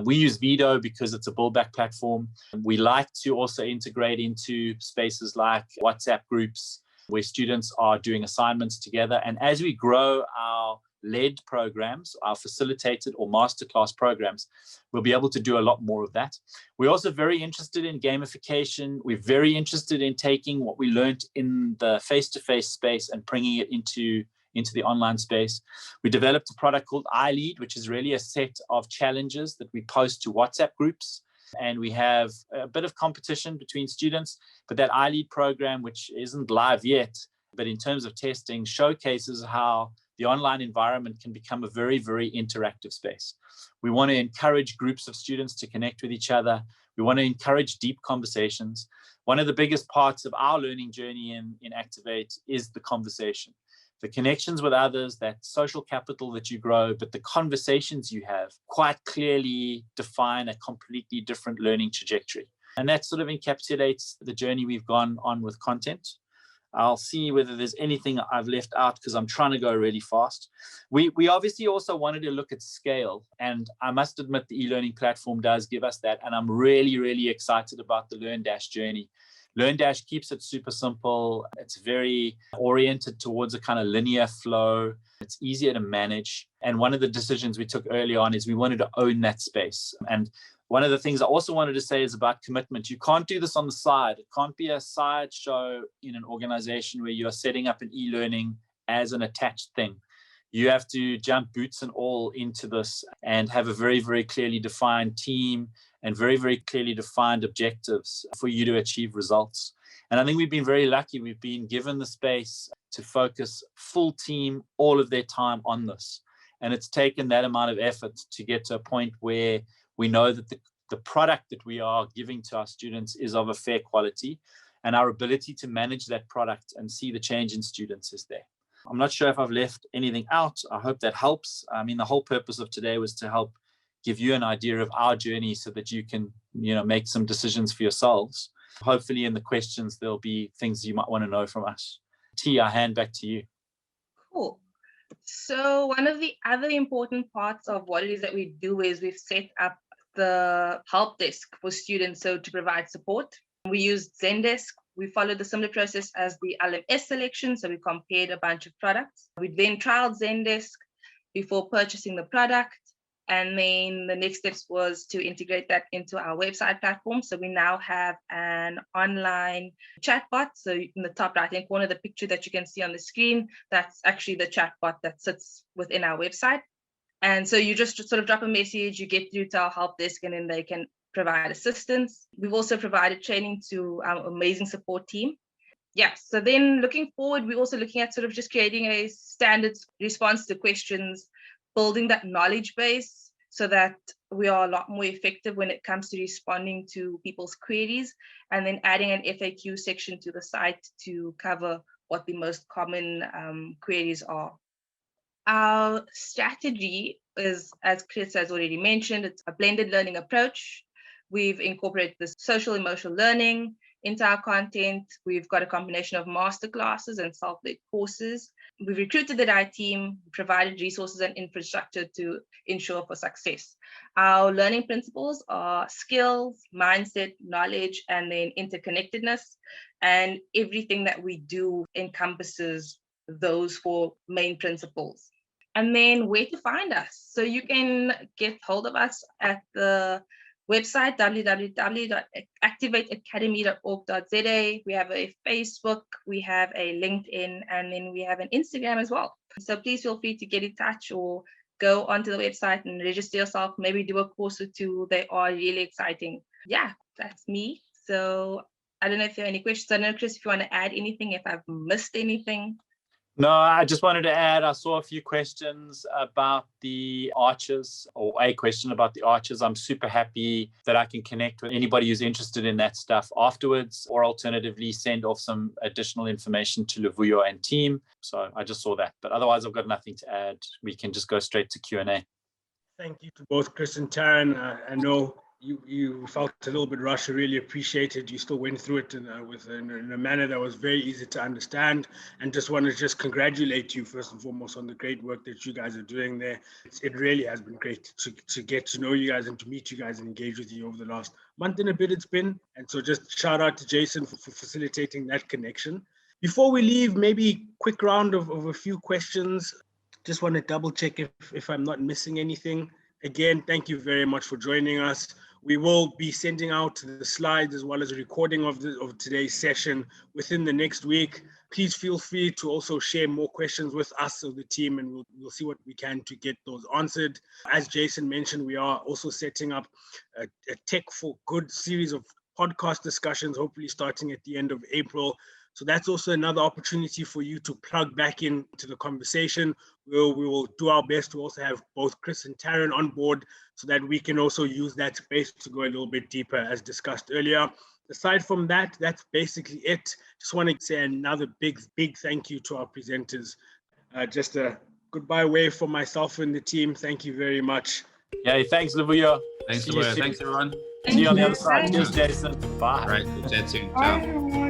We use Vido because it's a build-back platform. We like to also integrate into spaces like WhatsApp groups where students are doing assignments together. And as we grow our led programs, our facilitated or masterclass programs, we'll be able to do a lot more of that. We're also very interested in gamification. We're very interested in taking what we learned in the face-to-face space and bringing it into the online space. We developed a product called iLead, which is really a set of challenges that we post to WhatsApp groups. And we have a bit of competition between students, but that iLead program, which isn't live yet, but in terms of testing, showcases how the online environment can become a very, very interactive space. We want to encourage groups of students to connect with each other. We want to encourage deep conversations. One of the biggest parts of our learning journey in Activate is the conversation. The connections with others, that social capital that you grow, but the conversations you have quite clearly define a completely different learning trajectory. And that sort of encapsulates the journey we've gone on with content. I'll see whether there's anything I've left out because I'm trying to go really fast. We obviously also wanted to look at scale, and I must admit the e-learning platform does give us that, and I'm really, really excited about the LearnDash journey. LearnDash keeps it super simple. It's very oriented towards a kind of linear flow. It's easier to manage. And one of the decisions we took early on is we wanted to own that space. And one of the things I also wanted to say is about commitment. You can't do this on the side. It can't be a side show in an organization where you're setting up an e-learning as an attached thing. You have to jump boots and all into this and have a very, very clearly defined team and very, very clearly defined objectives for you to achieve results. And I think we've been very lucky. We've been given the space to focus full team, all of their time on this. And it's taken that amount of effort to get to a point where we know that the product that we are giving to our students is of a fair quality, and our ability to manage that product and see the change in students is there. I'm not sure if I've left anything out. I hope that helps. I mean, the whole purpose of today was to help give you an idea of our journey so that you can, make some decisions for yourselves. Hopefully in the questions, there'll be things you might want to know from us. T, I hand back to you. Cool. So one of the other important parts of what it is that we do is we've set up the help desk for students, so to provide support. We use Zendesk. We followed the similar process as the LMS selection, so we compared a bunch of products. We then trialed Zendesk before purchasing the product, and then the next steps was to integrate that into our website platform. So we now have an online chatbot. So in the top right-hand corner, the picture that you can see on the screen, that's actually the chatbot that sits within our website. And so you just sort of drop a message, you get through to our help desk, and then they can provide assistance. We've also provided training to our amazing support team. Yeah, so then looking forward, we're also looking at sort of just creating a standard response to questions, building that knowledge base so that we are a lot more effective when it comes to responding to people's queries, and then adding an FAQ section to the site to cover what the most common queries are. Our strategy is, as Chris has already mentioned, it's a blended learning approach. We've incorporated the social emotional learning into our content. We've got a combination of masterclasses and self-led courses. We've recruited the right team, provided resources and infrastructure to ensure for success. Our learning principles are skills, mindset, knowledge, and then interconnectedness. And everything that we do encompasses those four main principles. And then where to find us. So you can get hold of us at the website, www.activateacademy.org.za. We have a Facebook, we have a LinkedIn, and then we have an Instagram as well. So please feel free to get in touch or go onto the website and register yourself, maybe do a course or two. They are really exciting. Yeah, that's me. So I don't know if there are any questions. I don't know, Chris, if you want to add anything, if I've missed anything. No, I just wanted to add, I saw a few questions about the arches, or a question about the arches. I'm super happy that I can connect with anybody who's interested in that stuff afterwards, or alternatively send off some additional information to Luvuyo and team. So I just saw that, but otherwise I've got nothing to add. We can just go straight to Q&A. Thank you to both Chris and Taryn. I know you felt a little bit rushed. I really appreciate it. You still went through it in a manner that was very easy to understand, and just want to congratulate you first and foremost on the great work that you guys are doing there. It really has been great to get to know you guys and to meet you guys and engage with you over the last month and a bit it's been. And so just shout out to Jason for facilitating that connection. Before we leave, maybe quick round of a few questions. Just want to double check if I'm not missing anything. Again, thank you very much for joining us. We will be sending out the slides as well as a recording of today's session within the next week. Please feel free to also share more questions with us or the team, and we'll see what we can to get those answered. As Jason mentioned, we are also setting up a Tech for Good series of podcast discussions, hopefully starting at the end of April. So that's also another opportunity for you to plug back into the conversation. We will do our best to also have both Chris and Taryn on board so that we can also use that space to go a little bit deeper as discussed earlier. Aside from that, that's basically it. Just want to say another big thank you to our presenters. Just a goodbye wave for myself and the team. Thank you very much. Yeah, thanks, Luvuyo. Thanks, Luvuyo. Thanks, everyone. See you on the other side. Cheers, Jason. Bye. Right, good chat soon. Ciao.